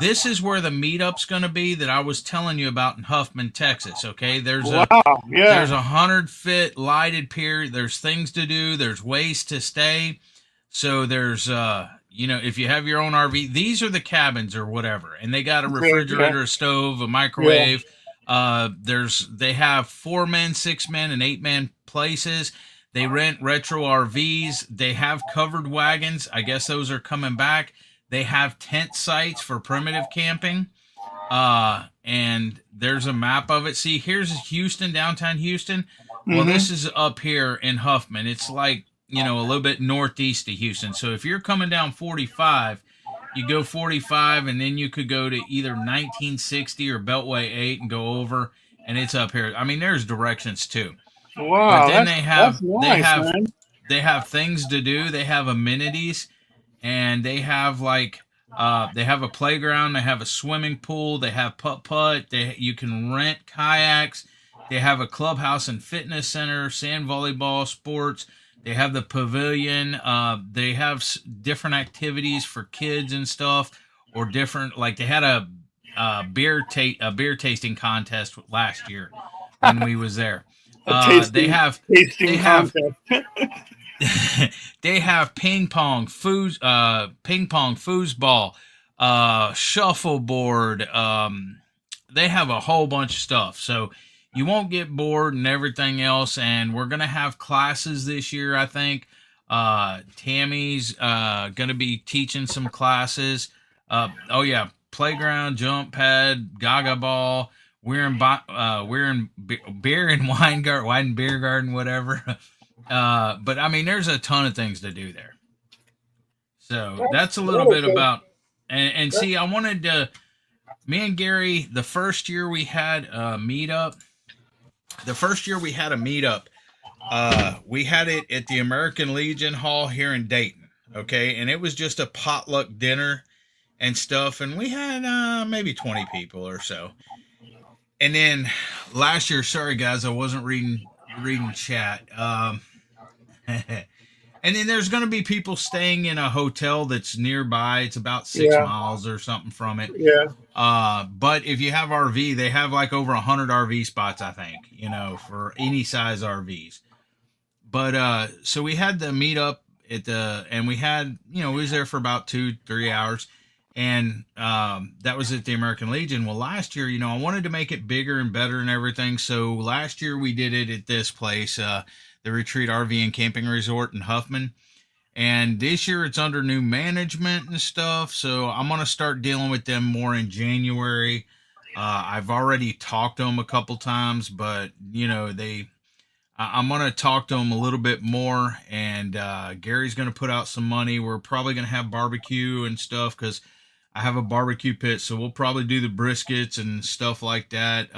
this is where the meetup's going to be that I was telling you about in Huffman, Texas. Okay, Wow. there's Yeah. 100-foot lighted pier. There's things to do. There's ways to stay. So there's if you have your own RV, these are the cabins or whatever, and they got a Okay. Yeah. refrigerator, a stove, a Yeah. microwave. They have 4-man, 6-man, and 8-man places. They rent retro RVs. They have covered wagons. I guess those are coming back. They have tent sites for primitive camping. And there's a map of it. See, here's Houston, downtown Houston. Well, Mm-hmm. this is up here in Huffman. It's like, a little bit northeast of Houston. So if you're coming down 45, you go 45 and then you could go to either 1960 or Beltway 8 and go over, and it's up here. I mean, there's directions too. But Wow. then That's nice, man. they have things to do. They have amenities, and they have they have a playground, they have a swimming pool, they have putt putt, you can rent kayaks, they have a clubhouse and fitness center, sand volleyball, sports. They have the pavilion. They have different activities for kids and stuff, or different, like they had a beer tasting contest last year when we was there. A They tasting have they tasting have contest. they have ping pong, foosball, shuffleboard. They have a whole bunch of stuff. So you won't get bored and everything else. And we're gonna have classes this year, I think. Tammy's gonna be teaching some classes. Oh yeah, playground, jump pad, gaga ball. We're in beer and wine and beer garden, whatever. But I mean, there's a ton of things to do there. So that's a little bit Okay. about, and see, I wanted to, me and Gary, the first year we had a meetup, we had it at the American Legion Hall here in Dayton. Okay. And it was just a potluck dinner and stuff. And we had, maybe 20 people or so. And then last year, sorry guys, I wasn't reading chat. And then there's going to be people staying in a hotel that's nearby. It's about 6 miles or something from it. Yeah. But if you have RV, they have like over 100 RV spots, I think, for any size RVs. But so we had the meet up and we had, we was there for about 2-3 hours. And that was at the American Legion. Well, last year, I wanted to make it bigger and better and everything. So last year we did it at this place, the Retreat RV and Camping Resort in Huffman. And this year it's under new management and stuff. So I'm going to start dealing with them more in January. I've already talked to them a couple times, but, I'm going to talk to them a little bit more. And Gary's going to put out some money. We're probably going to have barbecue and stuff because I have a barbecue pit, so we'll probably do the briskets and stuff like that.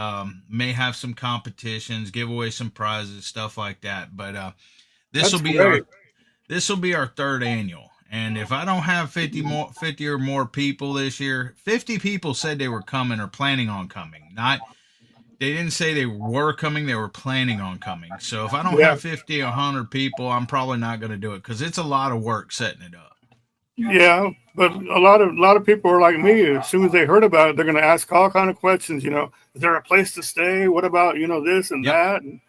May have some competitions, give away some prizes, stuff like that. But this will That's be great. our third annual. And if I don't have 50 or more people this year, 50 people said they were coming or planning on coming. They didn't say they were coming, they were planning on coming. So if I don't Yeah. have 50 or 100 people, I'm probably not going to do it because it's a lot of work setting it up. Yeah, but a lot of people are like me. As soon as they heard about it, they're going to ask all kind of questions. Is there a place to stay? What about this and Yep. that? And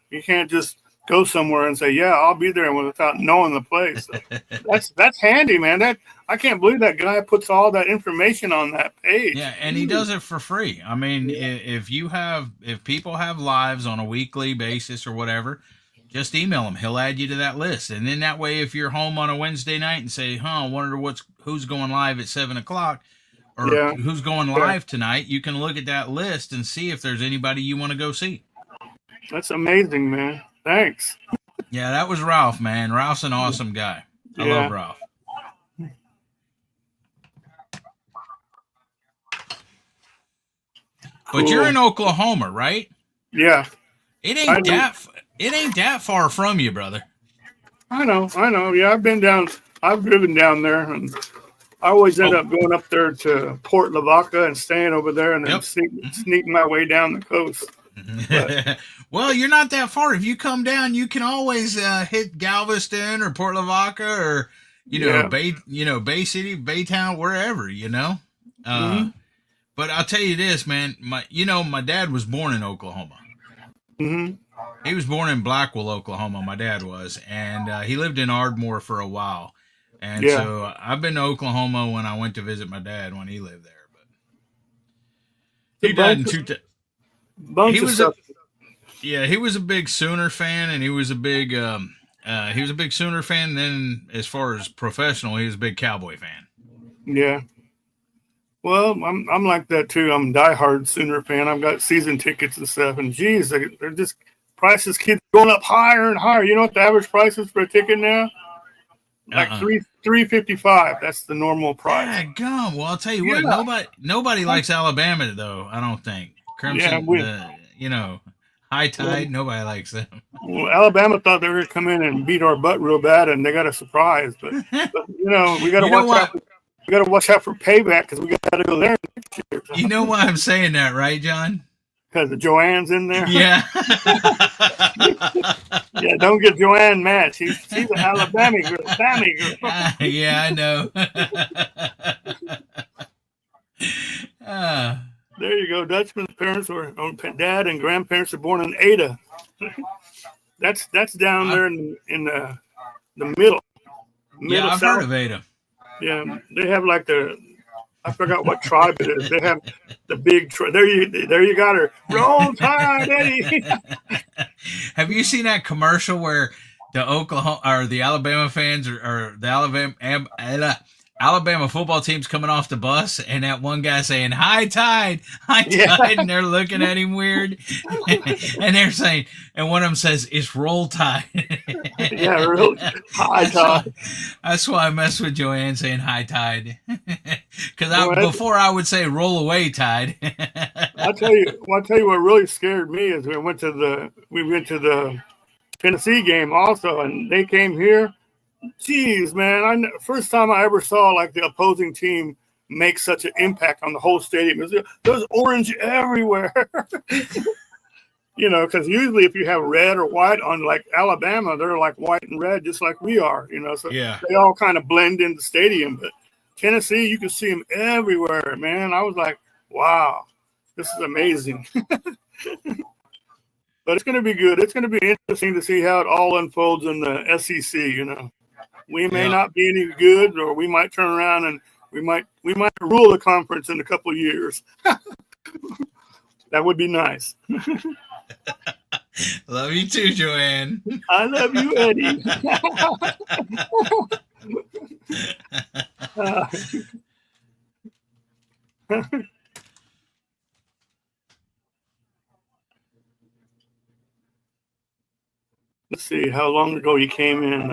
you can't just go somewhere and say, "Yeah, I'll be there," without knowing the place. So that's handy, man. That I can't believe that guy puts all that information on that page. Yeah, and he does it for free. I mean, if people have lives on a weekly basis or whatever, just email him. He'll add you to that list, and then that way, if you're home on a Wednesday night and say, "I wonder who's going live at 7 o'clock," or Yeah, who's going yeah, live tonight, you can look at that list and see if there's anybody you want to go see. that's amazing, man. Thanks. Yeah, that was Ralph, man. Ralph's an awesome guy. I love Yeah, Ralph. But you're cool. in Oklahoma, right? Yeah, It I ain't know. that far from you, brother. I know. I know. Yeah, I've been down. I've driven down there, and I always end Oh, up going up there to Port Lavaca and staying over there, and then yep. sneaking my way down the coast. But Well, you're not that far. If you come down, you can always hit Galveston or Port Lavaca or yeah, Bay City, Baytown, wherever. Uh, but I'll tell you this, man. My dad was born in Oklahoma. Mm-hmm. He was born in Blackwell, Oklahoma. My dad was, and he lived in Ardmore for a while. And Yeah. so I've been to Oklahoma when I went to visit my dad when he lived there. But A he died bunch in of, two. bunch He of was a stuff. Yeah, he was a big Sooner fan, and he was a big Sooner fan. Then, as far as professional, he was a big Cowboy fan. Yeah. Well, I'm like that too. I'm a diehard Sooner fan. I've got season tickets and stuff, and geez, they're just prices keep going up higher and higher. You know what the average price is for a ticket now? Like Uh-uh. 355. That's the normal price. Gum. Well, I'll tell you what. Yeah. Nobody likes Alabama though. I don't think Yeah. Crimson. High Yeah. Tide. Nobody likes them. Well, Alabama thought they were going to come in and beat our butt real bad, and they got a surprise. But we got to You know watch out. what? We got to watch out for payback because we got to go there next year. You know why I'm saying that, right, John? Because the Joanne's in there. Yeah. Yeah, don't get Joanne mad. She's an Alabama girl. Alabama girl. Yeah, I know. uh, There you go. Dutchman's parents dad and grandparents were born in Ada. That's down there in the middle I've south. heard of Ada. Yeah, they have like I forgot what tribe it is. They have the big there you got her. Roll Tide, Eddie. Have you seen that commercial where the Oklahoma or the Alabama fans or the Alabama football team's coming off the bus, and that one guy saying "High Tide, High Tide," Yeah. and they're looking at him weird, and they're saying, and one of them says, "It's Roll Tide." Yeah, really. High Tide. That's why I mess with Joanne saying "High Tide," because Well, before I would say "Roll Away Tide." I'll tell you what really scared me is we went to the Tennessee game also, and they came here. Jeez, man! First time I ever saw like the opposing team make such an impact on the whole stadium. There was orange everywhere. Because usually if you have red or white on like Alabama, they're like white and red, just like we are. So Yeah. they all kind of blend in the stadium. But Tennessee, you can see them everywhere, man. I was like, wow, this is amazing. But it's going to be good. It's going to be interesting to see how it all unfolds in the SEC. We may not be any good, or we might turn around and we might rule the conference in a couple of years. That would be nice. Love you too, Joanne. I love you, Eddie. Let's see how long ago you came in.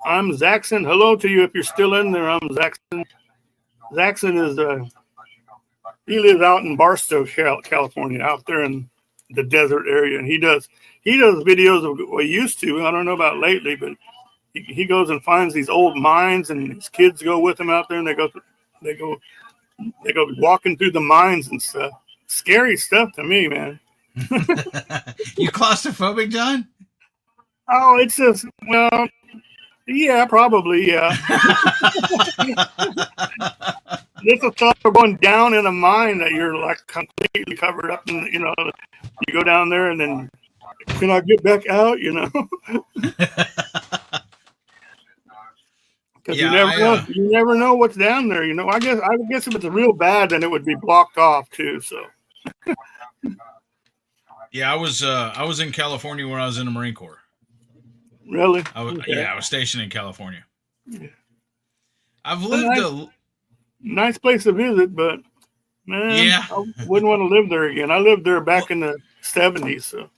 I'm Zaxon. Hello to you if you're still in there. I'm Zaxon. Zaxon is he lives out in Barstow, California, out there in the desert area, and he does videos of what he used to. I don't know about lately, but he goes and finds these old mines, and his kids go with him out there, and they go walking through the mines and stuff. Scary stuff to me, man. You claustrophobic, John? Oh, it's just yeah, probably, yeah. This is thought of going down in a mine that you're like completely covered up, and you go down there, and then can I get back out? Because you never know what's down there. I guess if it's real bad, then it would be blocked off too. So. Yeah, I was in California when I was in the Marine Corps. Really? I was stationed in California. Yeah. I've lived nice place to visit, but man, yeah. I wouldn't want to live there again. I lived there back in the 70s. So.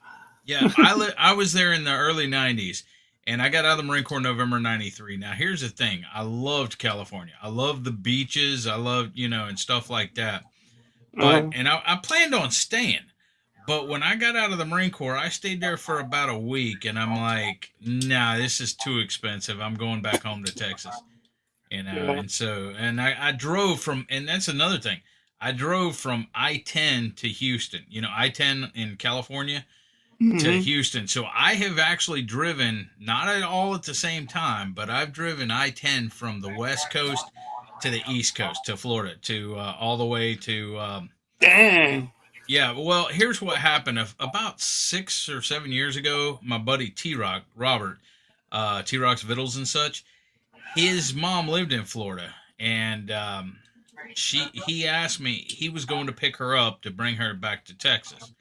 Yeah, I was there in the early 90s, and I got out of the Marine Corps November 93. Now, here's the thing. I loved California. I loved the beaches. I loved, and stuff like that. But, and I planned on staying. But when I got out of the Marine Corps, I stayed there for about a week, and I'm like, nah, this is too expensive. I'm going back home to Texas. And so, and I drove from, and that's another thing. I drove from I-10 to Houston, I-10 in California to Houston. So I have actually driven, not at all at the same time, but I've driven I-10 from the West Coast to the East Coast, to Florida, to all the way to. Dang. Yeah, well, here's what happened. About 6 or 7 years ago, my buddy T Rock, Robert, T Rock's Vittles and such, his mom lived in Florida, and he asked me, he was going to pick her up to bring her back to Texas,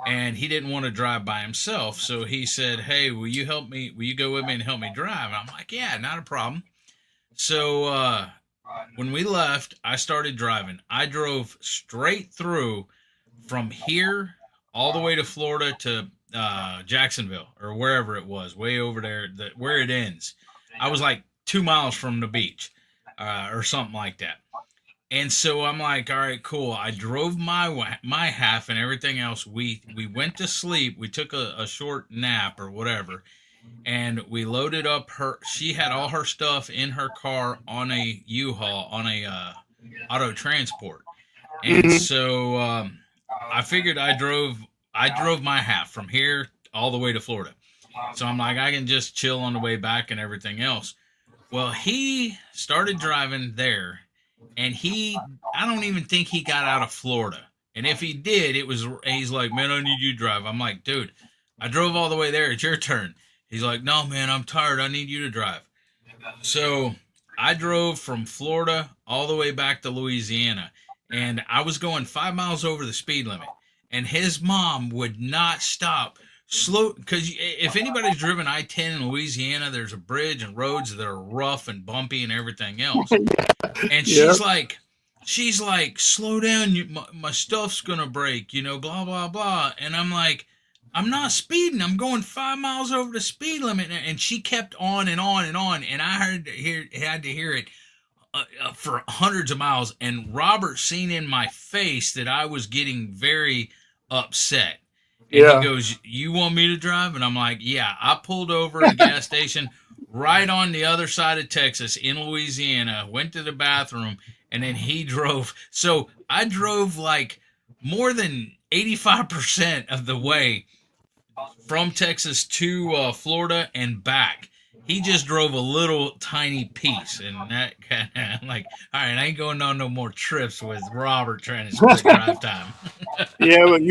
and he didn't want to drive by himself, so he said, "Hey, will you help me? Will you go with me and help me drive?" And I'm like, "Yeah, not a problem." So when we left, I started driving. I drove straight through from here all the way to Florida to Jacksonville or wherever it was, way over there, where it ends. I was like 2 miles from the beach or something like that. And so I'm like, all right, cool. I drove my half and everything else. We went to sleep. We took a short nap or whatever, and we loaded up her. She had all her stuff in her car on a U-Haul, on a auto transport. And Hmm. so I figured I drove my half from here all the way to Florida. So I'm like, I can just chill on the way back and everything else. Well, he started driving there, and I don't even think he got out of Florida. And if he did, he's like, "Man, I need you to drive." I'm like, "Dude, I drove all the way there. It's your turn." He's like, "No, man, I'm tired. I need you to drive." So I drove from Florida all the way back to Louisiana, and I was going 5 miles over the speed limit. And his mom would not stop. Slow, because if anybody's driven I-10 in Louisiana, there's a bridge and roads that are rough and bumpy and everything else. And Yeah. she's like, "Slow down, my stuff's gonna break, blah blah blah." And I'm like, "I'm not speeding. I'm going 5 miles over the speed limit." And she kept on and on and on, and I had to hear it for hundreds of miles. And Robert seen in my face that I was getting very upset. And he Yeah. goes, "You want me to drive?" And I'm like, "Yeah." I pulled over at a gas station right on the other side of Texas in Louisiana, went to the bathroom, and then he drove. So I drove like more than 85% of the way from Texas to Florida and back. He just drove a little tiny piece, and that kind of I'm like, all right, I ain't going on no more trips with Robert trying to split drive time. Yeah, but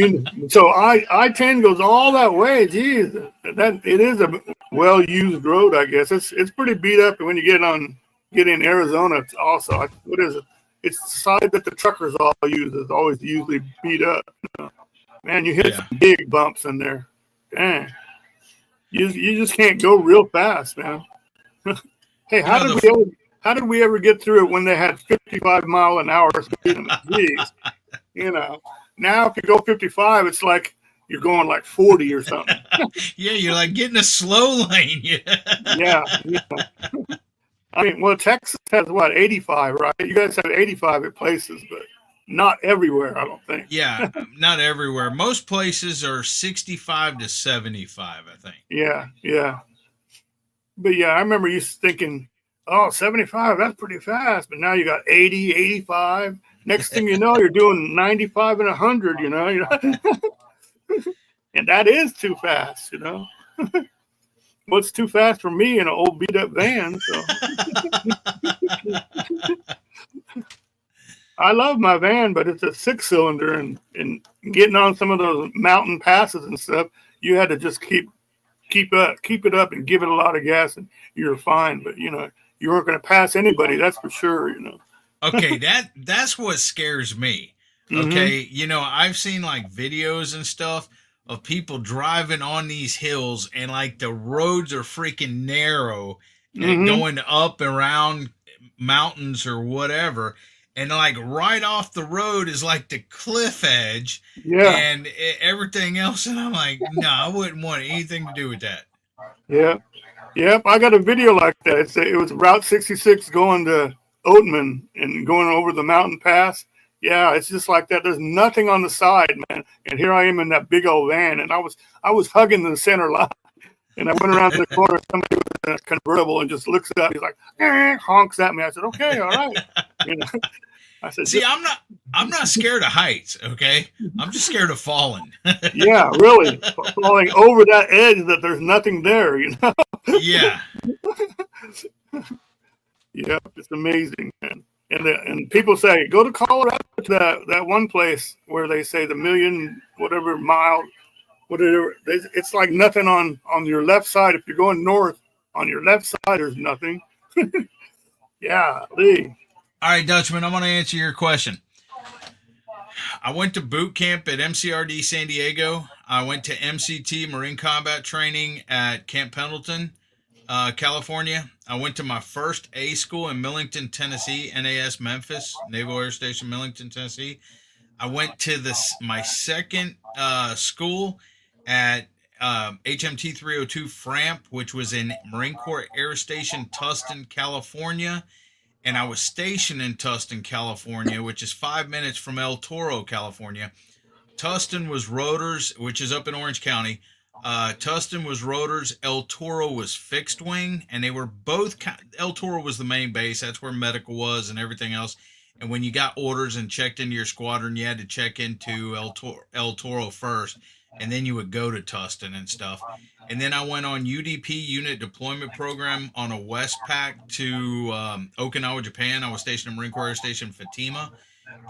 so I-10 goes all that way. Geez, that it is a well used road, I guess. It's pretty beat up when you get in Arizona. It's also, what is it? It's the side that the truckers all use. It's always usually beat up. Man, you hit Yeah, some big bumps in there. Dang, you just can't go real fast, man. Hey, you know the how did we ever get through it when they had 55-mile-an-hour speed limit? Jeez, you know. Now if you go 55, it's like you're going like 40 or something. yeah, you're like getting a slow lane. Yeah. Yeah, yeah. I mean, well, Texas has what, 85, right? You guys have 85 at places, but not everywhere, I don't think. Yeah, not everywhere. Most places are 65 to 75, I think. Yeah, yeah. But yeah, I remember you thinking, oh, 75, that's pretty fast. But now you got 80, 85. Next thing you know, you're doing 95 and 100, and that is too fast. What's too fast for me in an old beat up van? So I love my van, but it's a 6-cylinder, and getting on some of those mountain passes and stuff, you had to just keep it up and give it a lot of gas, and you're fine. But you weren't going to pass anybody, that's for sure. Okay, that's what scares me. Hmm. Okay, I've seen like videos and stuff of people driving on these hills, and like the roads are freaking narrow, Hmm. going up around mountains or whatever, and like right off the road is like the cliff edge Yeah, and everything else, and I'm like, no, I wouldn't want anything to do with that. yeah, yep. I got a video like that. It was Route 66 going to Oatman and going over the mountain pass. Yeah, it's just like that. There's nothing on the side, man. And here I am in that big old van, and I was hugging the center line. And I went around the corner. Somebody was in a convertible and just looks at me. He's like, honks at me. I said, okay, all right. You know, I said, See, I'm not scared of heights, okay? I'm just scared of falling. yeah, really, falling over that edge that there's nothing there. Yeah. Yeah, it's amazing, man. And people say go to Colorado to that one place where they say the million whatever mile whatever. It's like nothing on your left side. If you're going north on your left side, there's nothing. Yeah, Lee. All right, Dutchman, I'm going to answer your question. I went to boot camp at MCRD San Diego. I went to MCT Marine Combat Training at Camp Pendleton, California. I went to my first A school in Millington, Tennessee, NAS Memphis, Naval Air Station, Millington, Tennessee. I went to my second school at HMT 302 FRAMP, which was in Marine Corps Air Station, Tustin, California. And I was stationed in Tustin, California, which is 5 minutes from El Toro, California. Tustin was rotors, which is up in Orange County. Tustin was rotors. El Toro was fixed wing, and they were both. El Toro was the main base. That's where medical was and everything else. And when you got orders and checked into your squadron, you had to check into El Toro first, and then you would go to Tustin and stuff. And then I went on UDP unit deployment program on a Westpac to Okinawa, Japan. I was stationed in Marine Corps Air Station Fatima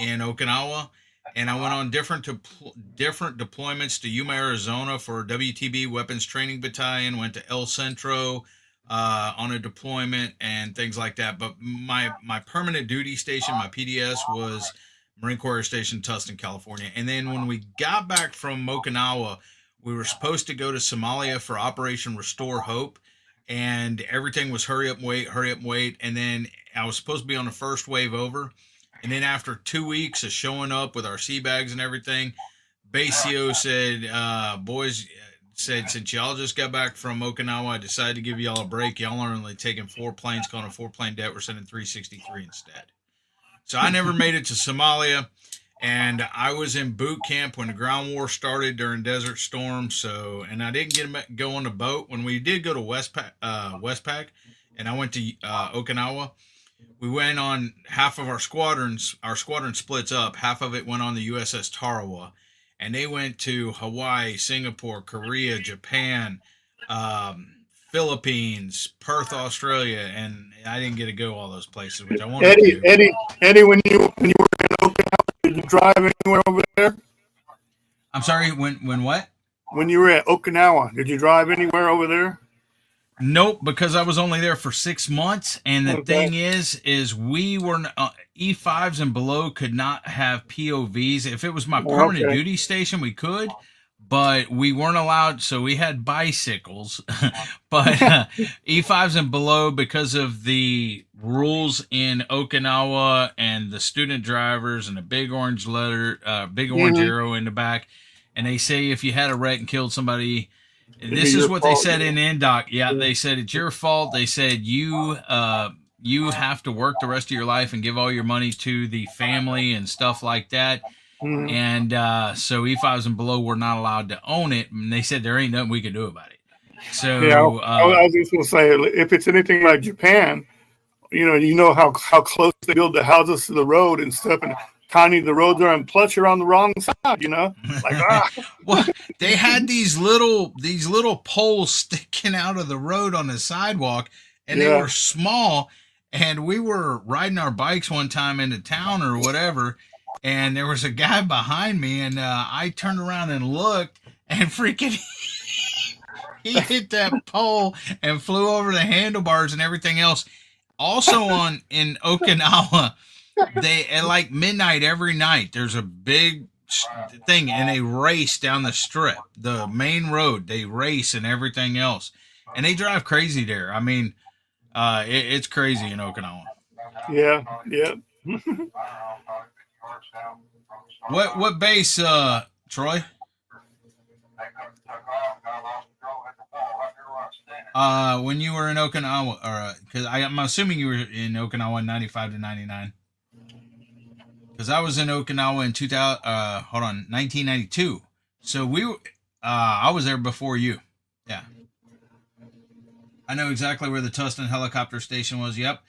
in Okinawa. And I went on different deployments to Yuma, Arizona for WTB Weapons Training Battalion. Went to El Centro on a deployment and things like that. But my permanent duty station, my PDS, was Marine Corps Air Station, Tustin, California. And then when we got back from Okinawa, we were supposed to go to Somalia for Operation Restore Hope, and everything was hurry up and wait. And then I was supposed to be on the first wave over. And then after 2 weeks of showing up with our sea bags and everything, Base CO said, boys, since y'all just got back from Okinawa, I decided to give y'all a break. Y'all are only taking 4 planes, calling a 4-plane debt. We're sending 363 instead. So I never made it to Somalia. And I was in boot camp when the ground war started during Desert Storm. And I didn't go on the boat. When we did go to Westpac, and I went to Okinawa, we went on half of our squadrons. Our squadron splits up. Half of it went on the USS Tarawa. And they went to Hawaii, Singapore, Korea, Japan, Philippines, Perth, Australia. And I didn't get to go all those places, which I wanted to. Eddie, when you were in Okinawa, did you drive anywhere over there? I'm sorry, when what? When you were at Okinawa, did you drive anywhere over there? Nope, because I was only there for 6 months, and the thing is we were E5s and below could not have POVs. If it was my permanent duty station, we could, but we weren't allowed. So we had bicycles, but E5s and below, because of the rules in Okinawa and the student drivers and the big orange letter, big orange arrow in the back, and they say if you had a wreck and killed somebody. This is what they said in NDOC. Yeah, they said it's your fault. They said you have to work the rest of your life and give all your money to the family and stuff like that. And so E5s and below were not allowed to own it. And they said there ain't nothing we could do about it. So I was just going to say, if it's anything like Japan, you know how close they build the houses to the road and stuff, and tiny the roads are, and plus you're on the wrong side, like Well, they had these little poles sticking out of the road on the sidewalk, and they were small. And we were riding our bikes one time into town or whatever, and there was a guy behind me, and I turned around and looked, and freaking he hit that pole and flew over the handlebars and everything else. Also in Okinawa, they at like midnight every night there's a big thing, and they race down the strip, the main road. They race and everything else, and they drive crazy there. I mean, it's crazy in Okinawa. Yeah. What base, Troy? When you were in Okinawa, or because I'm assuming you were in Okinawa 95 to 99. Because I was in Okinawa in 1992. So I was there before you. Yeah. I know exactly where the Tustin helicopter station was. Yep.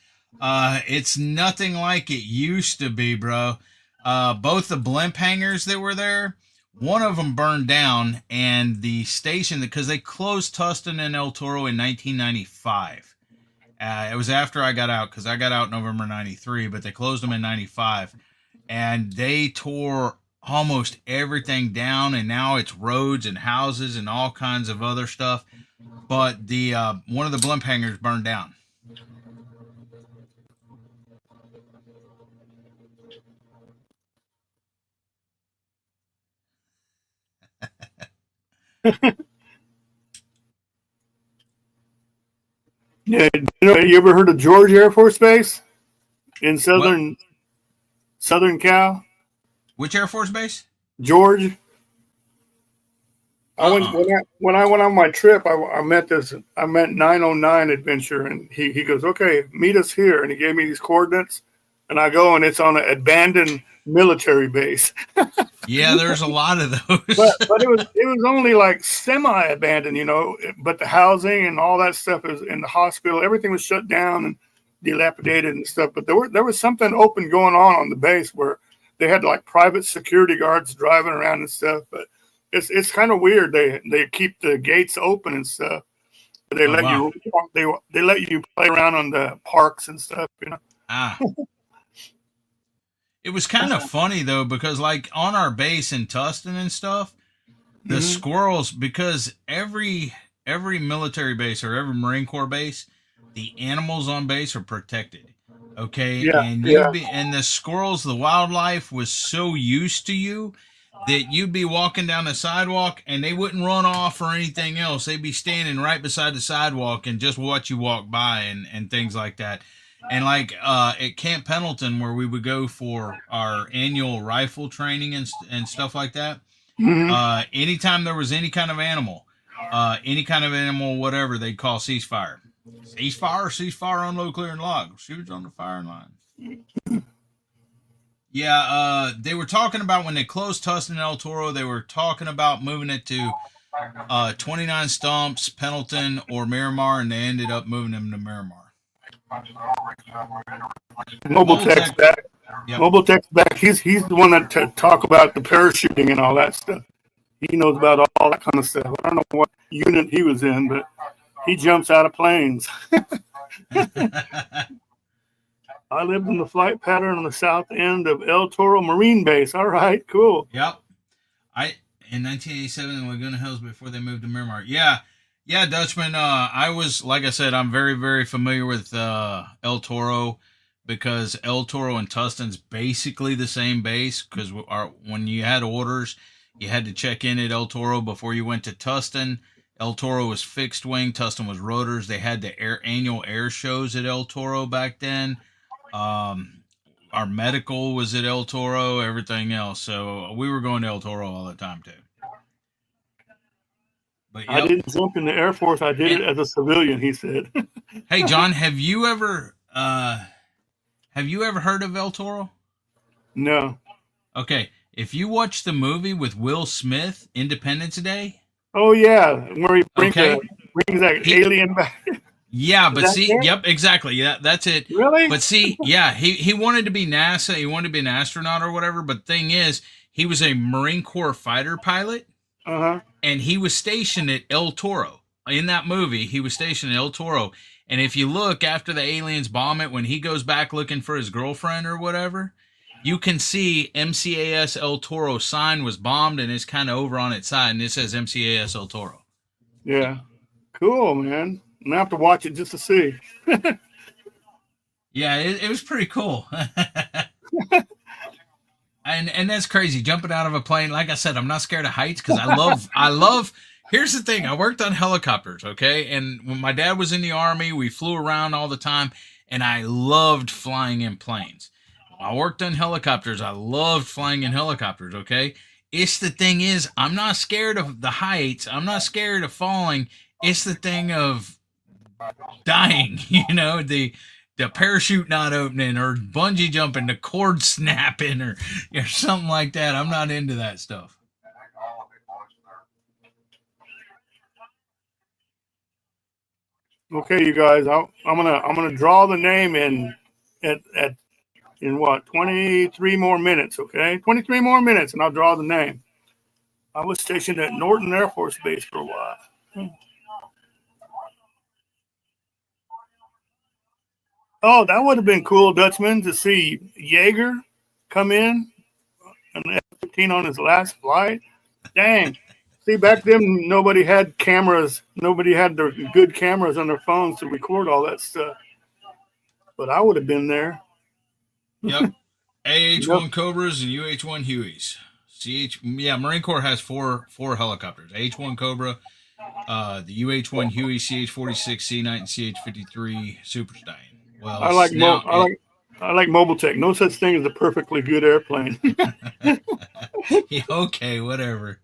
It's nothing like it used to be, bro. Both the blimp hangars that were there, one of them burned down, and the station, because they closed Tustin and El Toro in 1995. It was after I got out because I got out November '93, but they closed them in '95, and they tore almost everything down, and now it's roads and houses and all kinds of other stuff. But the one of the blimp hangars burned down. Yeah, you ever heard of George Air Force Base in What? Southern Cal? Which Air Force base? George. I went Uh-uh. when I went on my trip. I met 909 Adventure, and he goes, okay, meet us here, and he gave me these coordinates, and I go, and it's on an abandoned military base. Yeah, there's a lot of But those. it was only like semi abandoned, But the housing and all that stuff is in the hospital. Everything was shut down and dilapidated and stuff. But there was something open going on the base where they had like private security guards driving around and stuff. But it's kind of weird. They keep the gates open and stuff. But they Oh let wow. you they let you play around on the parks and stuff. Ah. It was kind of funny though because like on our base in Tustin and stuff, the Hmm. squirrels because every military base or every Marine Corps base, the animals on base are protected. Okay, Yeah, and yeah. the squirrels, the wildlife was so used to you that you'd be walking down the sidewalk and they wouldn't run off or anything else. They'd be standing right beside the sidewalk and just watch you walk by and things like that. And like at Camp Pendleton, where we would go for our annual rifle training and stuff like that, Hmm. anytime there was any kind of animal, whatever, they'd call ceasefire. Ceasefire, ceasefire, unload, clear, and log. Shooters on the firing line. Yeah, they were talking about when they closed Tustin and El Toro, they were talking about moving it to 29 Stumps, Pendleton, or Miramar, and they ended up moving them to Miramar. Mobile Mobile text Tech, back. yep. Mobile text back. He's the one that talk about the parachuting and all that stuff. He knows about all that kind of stuff. I don't know what unit he was in, but he jumps out of planes. I lived in the flight pattern on the south end of El Toro Marine Base. All right, cool. Yep. I in 1987 in Laguna Hills before they moved to Miramar. Yeah, yeah, Dutchman. I was like I said, I'm very very familiar with El Toro because El Toro and Tustin's basically the same base. Because when you had orders, you had to check in at El Toro before you went to Tustin. El Toro was fixed wing, Tustin was rotors. They had the annual air shows at El Toro back then. Um, our medical was at El Toro, everything else. So we were going to El Toro all the time too. But I yep. didn't jump in the Air Force. I did it And as a civilian, he said. hey, John, have you ever heard of El Toro? No. Okay, if you watch the movie with Will Smith, Independence Day, Oh, yeah, where he okay, brings that he alien back. yeah, Is but that see, there? yep, exactly, yeah, that's it. Really? But see, yeah, he wanted to be NASA, he wanted to be an astronaut or whatever. But thing is, he was a Marine Corps fighter pilot Uh-huh. and he was stationed at El Toro. In that movie, he was stationed at El Toro. And if you look after the aliens bomb it, when he goes back looking for his girlfriend or whatever, you can see MCAS El Toro sign was bombed and it's kind of over on its side and it says MCAS El Toro. Yeah. Cool, man. I'm gonna have to watch it just to see. Yeah, it was pretty cool. And that's crazy jumping out of a plane. Like I said, I'm not scared of heights because I love. Here's the thing: I worked on helicopters, okay, and when my dad was in the army, we flew around all the time, and I loved flying in planes. I worked on helicopters. I loved flying in helicopters. Okay, it's the thing is, I'm not scared of the heights. I'm not scared of falling. It's the thing of dying. The parachute not opening or bungee jumping, the cord snapping or something like that. I'm not into that stuff. Okay, you guys, I'm gonna draw the name in what 23 more minutes. Okay, 23 more minutes, and I'll draw the name. I was stationed at Norton Air Force Base for a while. Oh, that would have been cool, Dutchman, to see Jaeger come in on the F-15 on his last flight. Dang. See, back then, nobody had cameras. Nobody had their good cameras on their phones to record all that stuff. But I would have been there. Yep. Yep. AH-1 Cobras and UH-1 Hueys. Yeah, Marine Corps has four helicopters. AH-1 Cobra, the UH-1 Huey, CH-46 Sea Knight, and CH-53 Super Stallion. Well, I like mo- now I like I like mobile tech. No such thing as a perfectly good airplane. yeah, okay, whatever.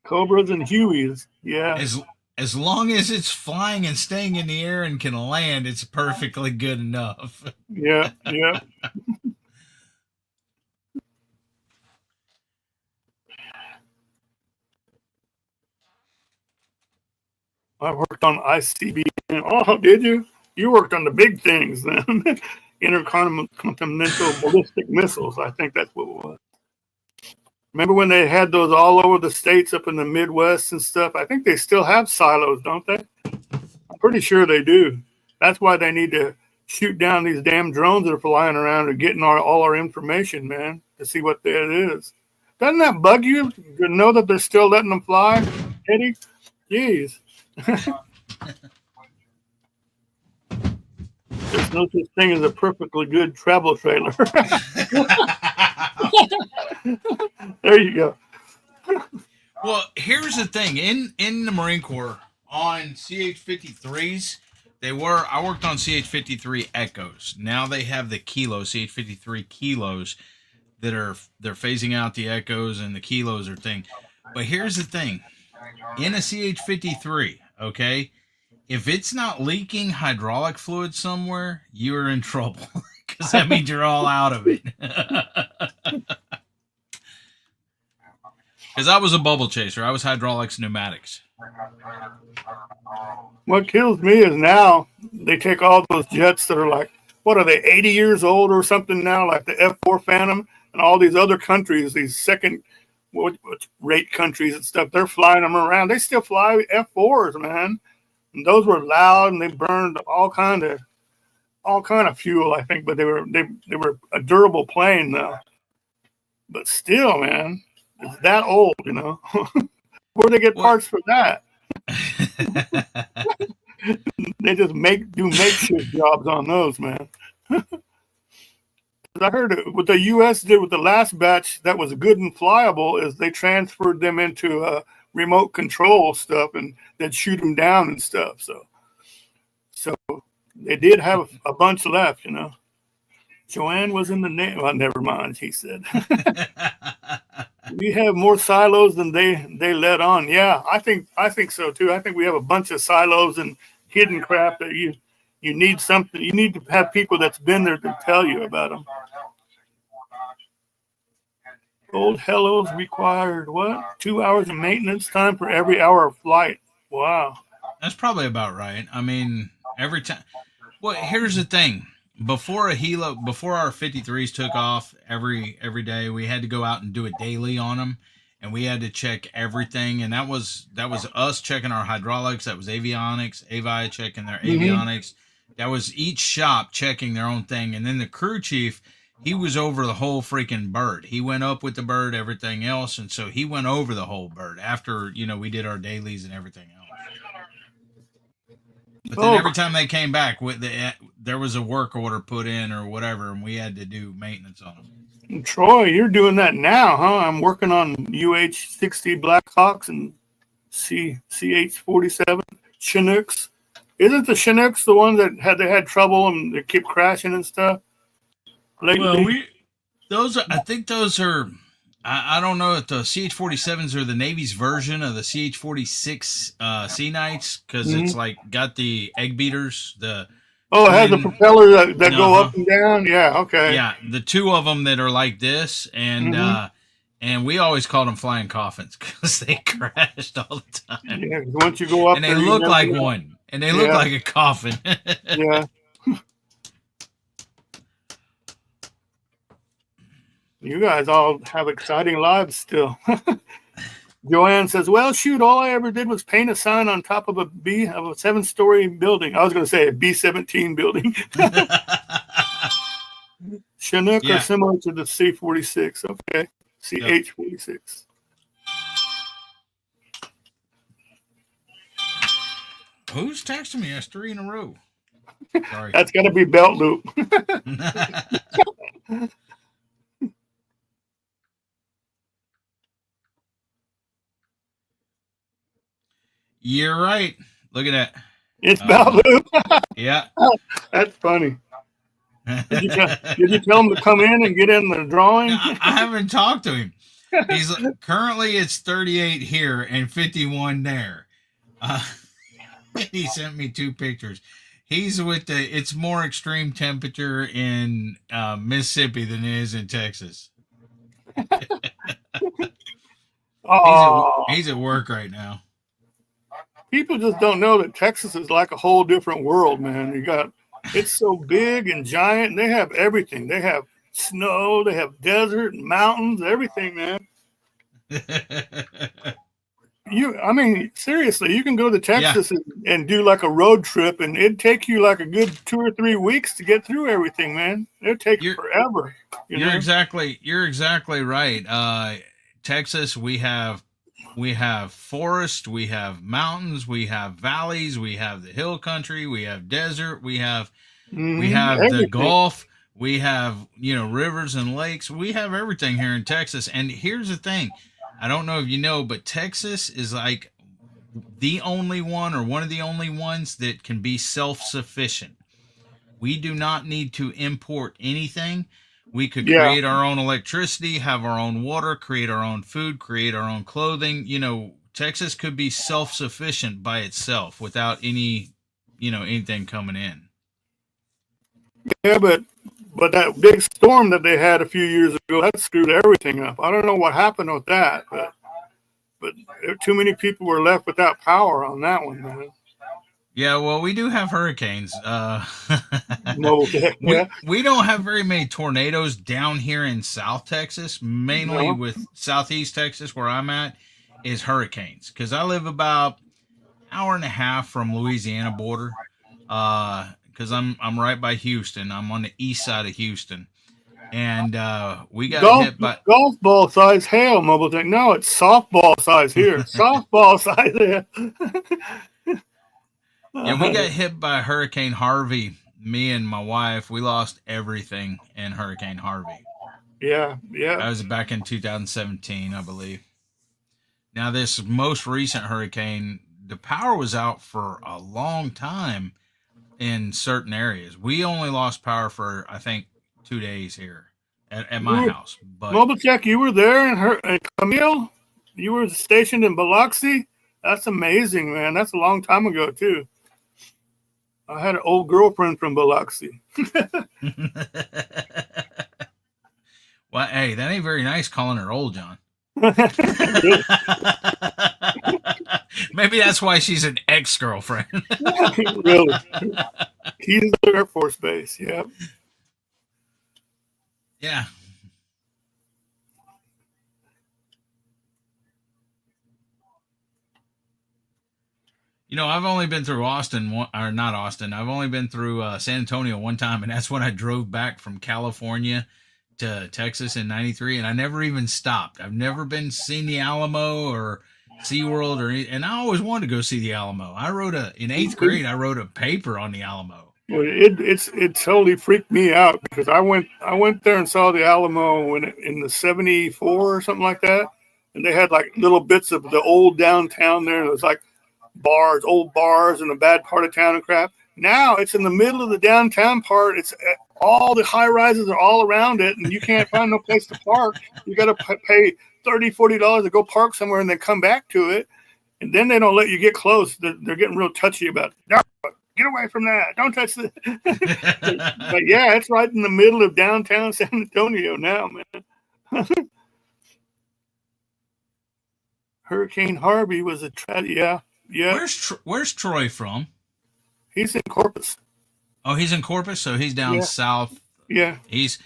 Cobras and Hueys. Yeah. As as long as it's flying and staying in the air and can land, it's perfectly good enough. Yeah. Yeah. I worked on ICB. Oh, did you? You worked on the big things then. Intercontinental ballistic missiles. I think that's what it was. Remember when they had those all over the states up in the Midwest and stuff? I think they still have silos, don't they? I'm pretty sure they do. That's why they need to shoot down these damn drones that are flying around and getting all our information, man, to see what that is. Doesn't that bug you to know that they're still letting them fly, Eddie? Jeez. There's no such thing as a perfectly good travel trailer. There you go. Well, here's the thing. In the Marine Corps on CH-53s, I worked on CH-53 Echoes. Now they have the Kilo CH-53 Kilos they're phasing out the Echoes, and the Kilos are thing. But here's the thing. In a CH-53, okay, if it's not leaking hydraulic fluid somewhere, you're in trouble because that means you're all out of it. Because I was a bubble chaser. I was hydraulics, pneumatics. What kills me is now they take all those jets that are like, what are they, 80 years old or something now, like the F-4 Phantom, and all these other countries, these second rate countries and stuff, they're flying them around. They still fly F-4s, man. And those were loud and they burned all kind of fuel, I think, but they were a durable plane though. But still, man, it's that old, you know. Where they get What? parts for that? They just do makeshift jobs on those, man. I heard what the U.S. did with the last batch that was good and flyable is they transferred them into remote control stuff and then shoot them down and stuff. So they did have a bunch left, you know. Joanne was in the name. Well, never mind, he said. We have more silos than they let on. Yeah, I think so too. I think we have a bunch of silos and hidden crap that you need something. You need to have people that's been there to tell you about them. Old hellos required what? 2 hours of maintenance time for every hour of flight. Wow. That's probably about right. I mean, every time. Well, here's the thing. Before our 53s took off every day, we had to go out and do it daily on them, and we had to check everything. And that was us checking our hydraulics. That was avionics, Avi checking their avionics. That was each shop checking their own thing, and then the crew chief, he was over the whole freaking bird. He went up with the bird, everything else, and so he went over the whole bird after we did our dailies and everything else. But then every time they came back, there was a work order put in or whatever, and we had to do maintenance on them. Troy, you're doing that now, huh? I'm working on UH-60 Blackhawks and CH-47 Chinooks. Isn't the Chinooks the one that had trouble and they keep crashing and stuff? Lately? Well, I think those are. I don't know if the CH-47s are the Navy's version of the CH-46 Sea Knights because it's like got the egg beaters. It has the propeller that go up and down. Yeah, okay. Yeah, the two of them that are like this, and we always called them flying coffins because they crashed all the time. Yeah, once you go up, and they look like one, and they look like a coffin. Yeah. You guys all have exciting lives still. Joanne says, "Well, shoot, all I ever did was paint a sign on top of a 7-story building. I was going to say a B-17 building. Chinook are Yeah. similar to the C-46. Okay, Yep. CH-46. Who's texting me? That's 3 in a row. Sorry. That's got to be belt loop. You're right. Look at that. It's belt loop. Yeah. That's funny. Did you tell him to come in and get in the drawing? I haven't talked to him. He's currently it's 38 here and 51 there. He sent me 2 pictures. He's with it's more extreme temperature in Mississippi than it is in Texas. He's at work right now. People just don't know that Texas is like a whole different world, man. It's so big and giant, and they have everything. They have snow, they have desert and mountains, everything, man. Seriously, you can go to Texas and do like a road trip, and it'd take you like a good 2 or 3 weeks to get through everything, man. It'd take you forever. You're exactly right. Texas, we have forest, we have mountains, we have valleys, we have the hill country, we have desert, we have the Gulf, we have rivers and lakes. We have everything here in Texas. And here's the thing. I don't know if you know, but Texas is like the only one or one of the only ones that can be self-sufficient. We do not need to import anything. We could create our own electricity, have our own water, create our own food, create our own clothing. Texas could be self-sufficient by itself without anything coming in. Yeah, but that big storm that they had a few years ago, that screwed everything up. I don't know what happened with that, but too many people were left without power on that one, man. Yeah, well, we do have hurricanes. Yeah. We don't have very many tornadoes down here in South Texas, mainly with Southeast Texas, where I'm at, is hurricanes. Because I live about an hour and a half from Louisiana border. Because I'm right by Houston. I'm on the east side of Houston. And we got hit by golf ball size hail, Mobile Tech. No, it's softball size here. Softball size there. Yeah, we got hit by Hurricane Harvey. Me and my wife, we lost everything in Hurricane Harvey. Yeah. That was back in 2017, I believe. Now, this most recent hurricane, the power was out for a long time in certain areas. We only lost power for, I think, 2 days here at my house. But Mobile Tech, you were there in Camille? You were stationed in Biloxi? That's amazing, man. That's a long time ago, too. I had an old girlfriend from Biloxi. Well, hey, that ain't very nice calling her old, John. Maybe that's why she's an ex-girlfriend. Really? He's the Air Force Base, yeah. Yeah. I've only been through I've only been through San Antonio one time, and that's when I drove back from California to Texas in '93, and I never even stopped. I've never been seen the Alamo or SeaWorld and I always wanted to go see the Alamo. In 8th grade, I wrote a paper on the Alamo. Well, it totally freaked me out because I went there and saw the Alamo in the '74 or something like that, and they had like little bits of the old downtown there. It was like old bars in a bad part of town and crap. Now it's in the middle of the downtown part. It's all the high rises are all around it, and you can't find no place to park. You got to pay $30-$40 to go park somewhere and then come back to it. And then they don't let you get close. They're getting real touchy about it. No, get away from that. Don't touch this. But yeah, it's right in the middle of downtown San Antonio now, man. Hurricane Harvey was a tragedy. Yeah. Where's Troy from? He's in Corpus. Oh, he's in Corpus, so he's down south. Yeah. He's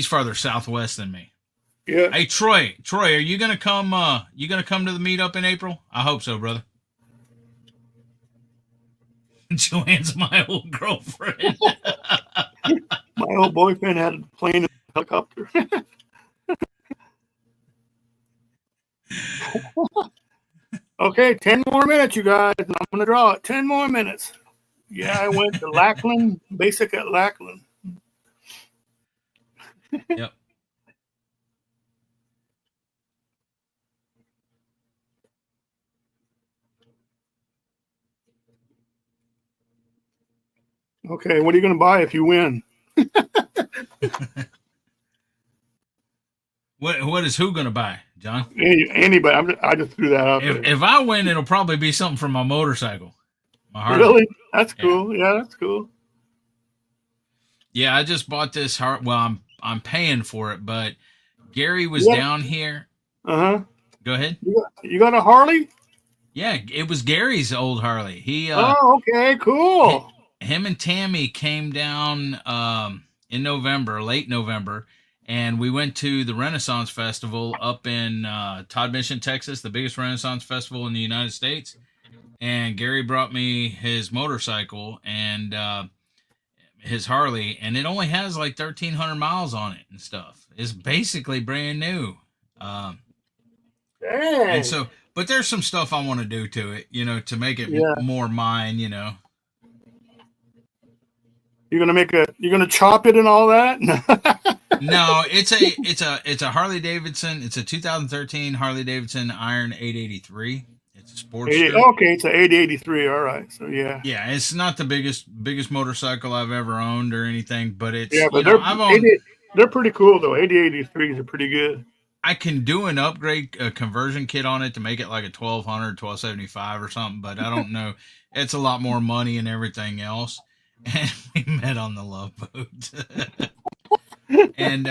farther southwest than me. Yeah. Hey, Troy, are you gonna come? You gonna come to the meetup in April? I hope so, brother. Joanne's my old girlfriend. My old boyfriend had a plane and a helicopter. Okay, 10 more minutes, you guys, and I'm going to draw it. 10 more minutes. Yeah, I went to Lackland, basic at Lackland. Yep. Okay, what are you going to buy if you win? What is who gonna buy, John? Anybody. I just threw that out there. If I win, it'll probably be something for my motorcycle, my Harley. Really? That's Yeah. cool. Yeah, that's cool. Yeah, I just bought this. Well, I'm paying for it, but Gary was Yeah. down here. Uh-huh. Go ahead. You got a Harley? Yeah, it was Gary's old Harley. He Oh, okay, cool. him and Tammy came down in November, late November, and we went to the Renaissance Festival up in Todd Mission, Texas, the biggest Renaissance festival in the United States. And Gary brought me his motorcycle and his Harley, and it only has like 1,300 miles on it and stuff. It's basically brand new. Um, Dang. and so, but there's some stuff I want to do to it, to make it Yeah. more mine, You're gonna chop it and all that? No, it's a Harley Davidson. It's a 2013 Harley Davidson Iron 883. It's a Sportster. Okay, it's an 883. All right, so yeah. Yeah, it's not the biggest motorcycle I've ever owned or anything, but it's But they're pretty cool though. 883s are pretty good. I can do an upgrade conversion kit on it to make it like a 1200, 1275 or something, but I don't know. It's a lot more money and everything else. And we met on the Love Boat. And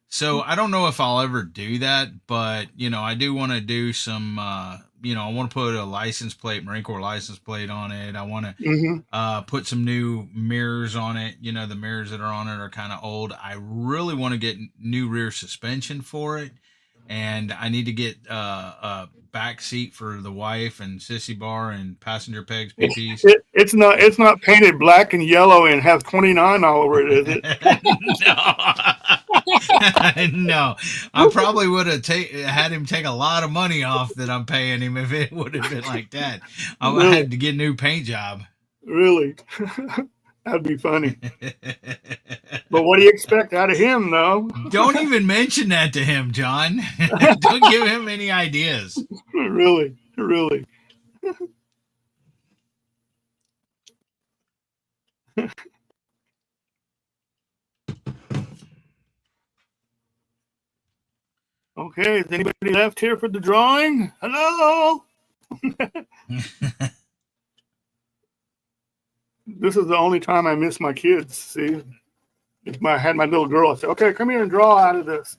so I don't know if I'll ever do that, but I do want to do some. I want to put a license plate, Marine Corps license plate on it. I want to put some new mirrors on it. The mirrors that are on it are kind of old. I really want to get new rear suspension for it, and I need to get a back seat for the wife and sissy bar and passenger pegs, PPs. It's not painted black and yellow and has 29 all over it, is it? No, I probably would have had him take a lot of money off that I'm paying him if it would have been like that. I would have had to get a new paint job. Really? That'd be funny. But what do you expect out of him, though? Don't even mention that to him, John. Don't give him any ideas. Really. Okay, is anybody left here for the drawing? Hello? This is the only time I miss my kids, see? If I had my little girl, I said, okay, come here and draw out of this.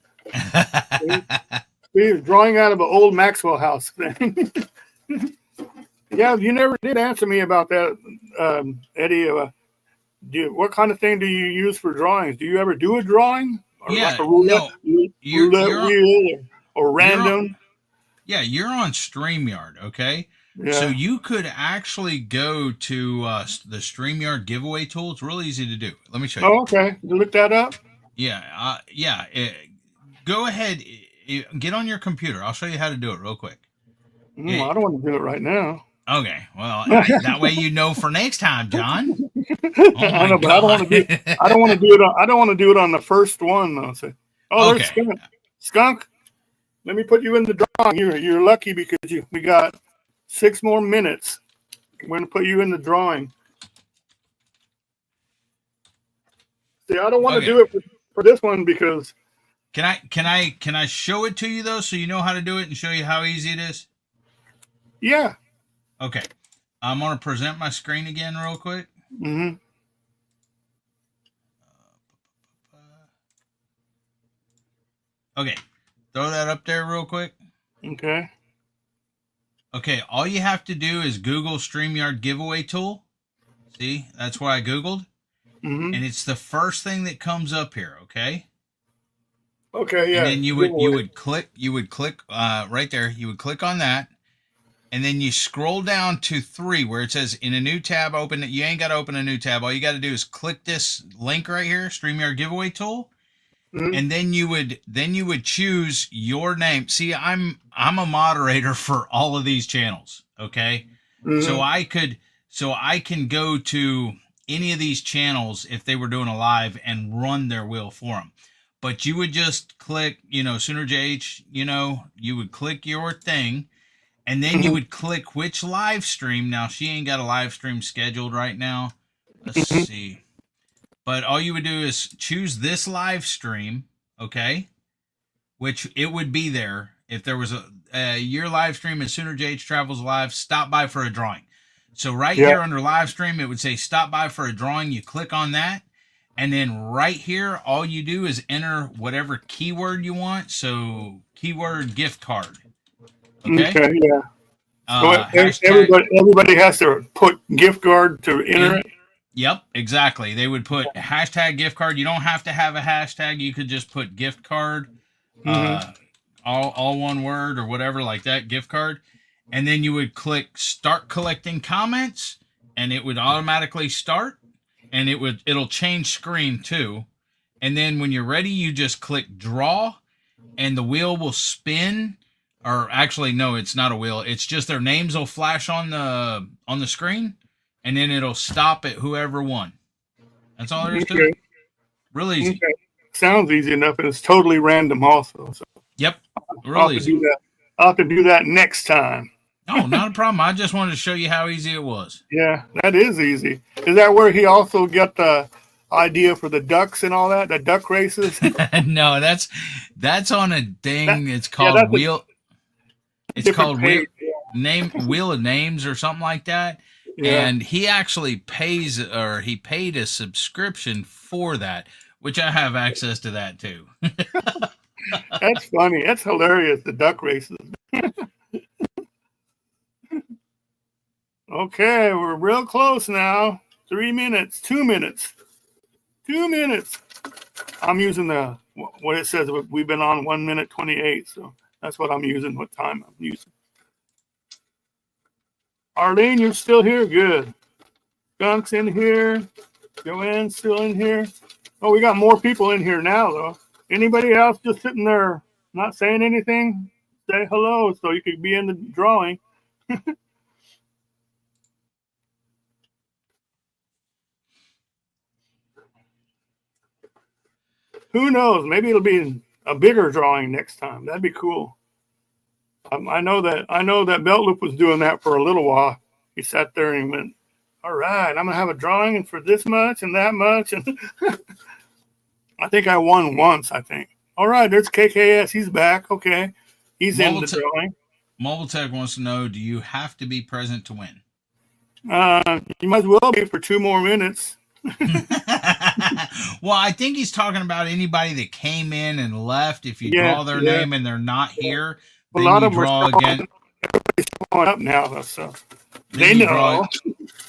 See, drawing out of an old Maxwell house thing. Yeah, you never did answer me about that, Eddie. What kind of thing do you use for drawings? Do you ever do a drawing? Or Yeah, like a roulette wheel or random? You're on StreamYard, okay? Yeah. So you could actually go to the StreamYard giveaway tool. It's really easy to do. Let me show you. Oh, okay. You look that up? Yeah. Go ahead. Get on your computer. I'll show you how to do it real quick. I don't want to do it right now. Okay. Well, that way you know for next time, John. I know, but I don't want to do. I don't want to do it. I don't want to do it on the first one though. So, there's Skunk. Let me put you in the drawing. You're lucky because we got 6 more minutes. We're gonna put you in the drawing. See, I don't want to do it for this one because. Can I show it to you though, so you know how to do it and show you how easy it is? Yeah. Okay. I'm gonna present my screen again real quick. Mm-hmm. Okay. Throw that up there real quick. Okay. Okay, all you have to do is Google StreamYard giveaway tool. See, that's what I Googled. Mm-hmm. And it's the first thing that comes up here, okay? Okay, And yeah. then you would click right there. You would click on that, and then you scroll down to 3 where it says in a new tab. Open it. You ain't got to open a new tab. All you got to do is click this link right here, StreamYard giveaway tool, Mm-hmm. and then you would choose your name. See, I'm a moderator for all of these channels. Okay, so Mm-hmm. I can go to any of these channels if they were doing a live and run their wheel for them. But you would just click, soonerJH, you would click your thing, and then you Mm-hmm. would click which live stream. Now, she ain't got a live stream scheduled right now. Let's Mm-hmm. see. But all you would do is choose this live stream, okay? Which it would be there. If there was your live stream and soonerJH Travels Live, stop by for a drawing. So right Yeah. here under live stream, it would say stop by for a drawing. You click on that. And then right here, all you do is enter whatever keyword you want. So keyword gift card. Okay. Okay, yeah. So Hashtag. everybody has to put gift card to enter In, it. yep, exactly. They would put hashtag gift card. You don't have to have a hashtag. You could just put gift card, Mm-hmm. uh, all one word or whatever like that, gift card. And then you would click start collecting comments, and it would automatically start, and it'll change screen too. And then when you're ready, you just click draw, and the wheel will spin. Or actually, no, it's not a wheel. It's just their names will flash on the screen, and then it'll stop at whoever won. That's all there is to it. Okay. Real easy. Okay. Sounds easy enough, and it's totally random also. So Yep. I'll Real have to easy. do that. I'll have to do that next time. Oh, not a problem. I just wanted to show you how easy it was. Yeah, that is easy. Is that where he also got the idea for the ducks and all that? The duck races? No, that's on a That, thing. It's yeah, called that's a wheel. It's different called page. Wheel of Names or something like that. Yeah. And he actually he paid a subscription for that, which I have access to that too. That's funny. That's hilarious, the duck races. Okay, we're real close now. 3 minutes, 2 minutes, 2 minutes. I'm using what it says. We've been on 1 minute 28, so that's what I'm using. What time I'm using. Arlene, you're still here. Good. Skunk's in here. Joanne's still in here. Oh, we got more people in here now, though. Anybody else just sitting there not saying anything? Say hello so you could be in the drawing. Who knows? Maybe it'll be a bigger drawing next time. That'd be cool. I know that Belt Loop was doing that for a little while. He sat there and went, "All right, I'm gonna have a drawing and for this much and that much." And I think I won once. I think. All right, there's KKS. He's back. Okay, he's in the drawing. Mobile Tech wants to know: do you have to be present to win? You might as well be for 2 more minutes. Well, I think he's talking about anybody that came in and left. If you Yeah, draw their yeah. name and they're not here, A then lot you of them are draw again. showing up now, so Then they you know.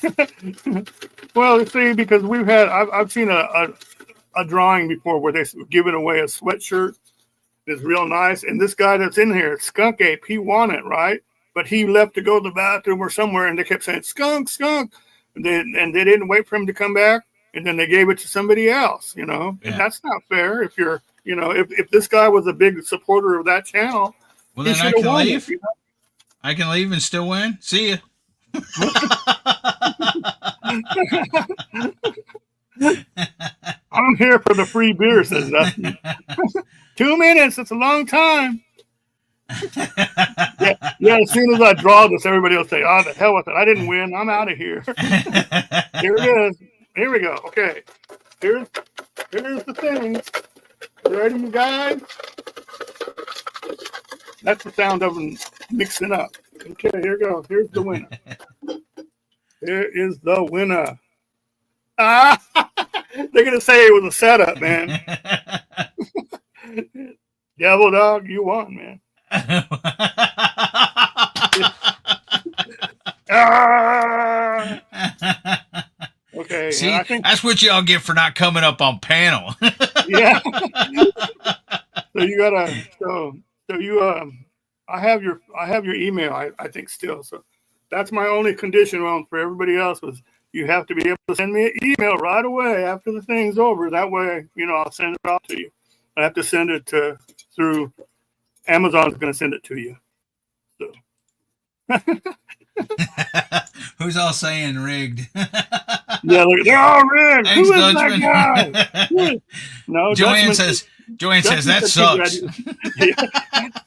draw. Well, see, because I've seen a drawing before where they're giving away a sweatshirt. It's real nice, and this guy that's in here, Skunk Ape, he won it, right? But he left to go to the bathroom or somewhere, and they kept saying skunk, skunk, and they didn't wait for him to come back, and then they gave it to somebody else, Yeah. And that's not fair. If you're, if this guy was a big supporter of that channel, Well, he then I should have can won leave. it. I can leave and still win. See ya. I'm here for the free beer, says Dusty. 2 minutes, it's a long time. Yeah, as soon as I draw this, everybody will say, "Oh, the hell with it. I didn't win. I'm out of here." Here it is. Here we go. Okay. Here's the thing. You ready, you guys? That's the sound of them mixing up. Okay, here goes. Here's the winner. Here is the winner. Ah, they're gonna say it was a setup, man. Devil dog, you won, man. Ah! Okay, See, I think that's what y'all get for not coming up on panel. yeah. So you gotta so you I have your email, I think still. So that's my only condition on for everybody else was you have to be able to send me an email right away after the thing's over. That way, I'll send it off to you. I have to send it through Amazon's going to send it to you. So Who's all saying rigged? yeah, look, they're all rigged. Thanks, Who is that guy? Dutchman. No, Joanne Dutchman says that said sucks.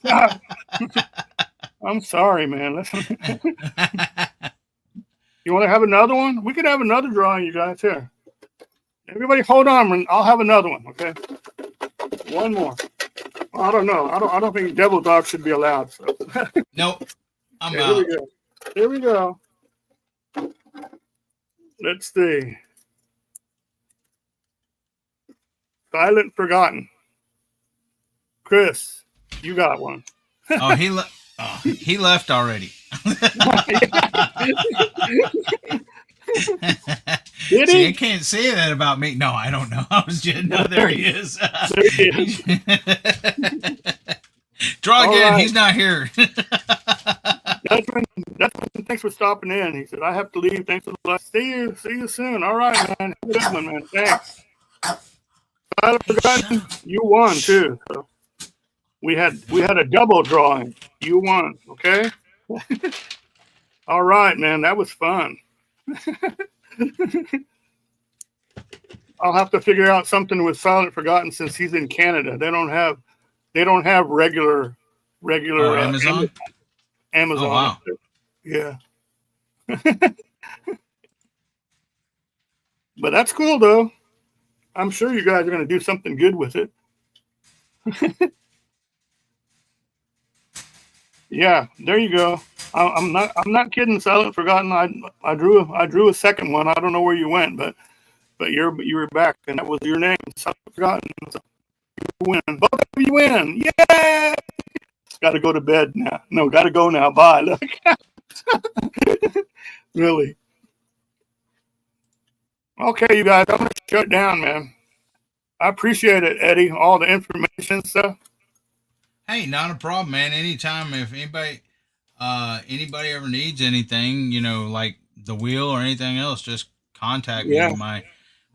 yeah. I'm sorry, man. You want to have another one? We could have another drawing, you guys. Here, everybody, hold on. I'll have another one. Okay, one more. I don't know. I don't think devil dog should be allowed. So. Nope, I'm Okay, out. Here we go. Let's see. Silent Forgotten. Chris, you got one. Oh, he left already. Did See, he? I can't say that about me. No, I don't know. I was just no. There he is. There he is. Draw All again. right. He's not here. Dutchman, thanks for stopping in. He said, I have to leave. Thanks for the last. See you soon. All right, man. Have a good one, man. Thanks. Silent Forgotten, you won too. So we had a double drawing. You won, okay? All right, man. That was fun. I'll have to figure out something with Silent Forgotten since he's in Canada. They don't have regular Amazon. Amazon. Oh, wow. Yeah. But that's cool though. I'm sure you guys are going to do something good with it. Yeah, there you go. I'm not kidding. Silent Forgotten. I drew a second one. I don't know where you went, but you were back, and that was your name. Silent Forgotten. So you win. Both of you win. Yeah. Got to go to bed now. No, got to go now. Bye. Look. Really. Okay, you guys. I'm gonna shut it down, man. I appreciate it, Eddie. All the information and stuff. Hey, not a problem, man. Anytime if anybody ever needs anything, like the wheel or anything else, just contact Yeah. me.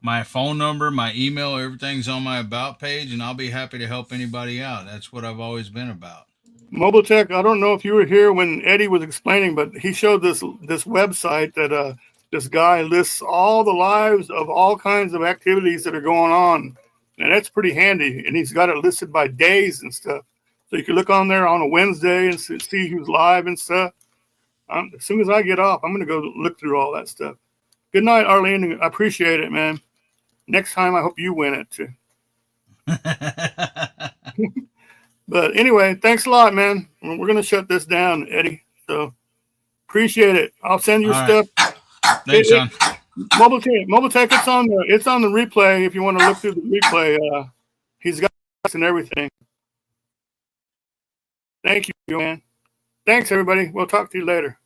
My phone number, my email, everything's on my about page, and I'll be happy to help anybody out. That's what I've always been about. Mobile Tech, I don't know if you were here when Eddie was explaining, but he showed this website that this guy lists all the lives of all kinds of activities that are going on, and that's pretty handy. And he's got it listed by days and stuff, so you can look on there on a Wednesday and see who's live and stuff. As soon as I get off, I'm going to go look through all that stuff. Good night, Arlene. I appreciate it, man. Next time, I hope you win it too. But anyway, thanks a lot, man. We're going to shut this down, Eddie. So appreciate it. I'll send you All stuff. right. Thanks, John. Mobile Tech, it's on the replay. If you want to look through the replay, he's got us and everything. Thank you, man. Thanks, everybody. We'll talk to you later.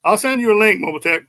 I'll send you a link, Mobile Tech.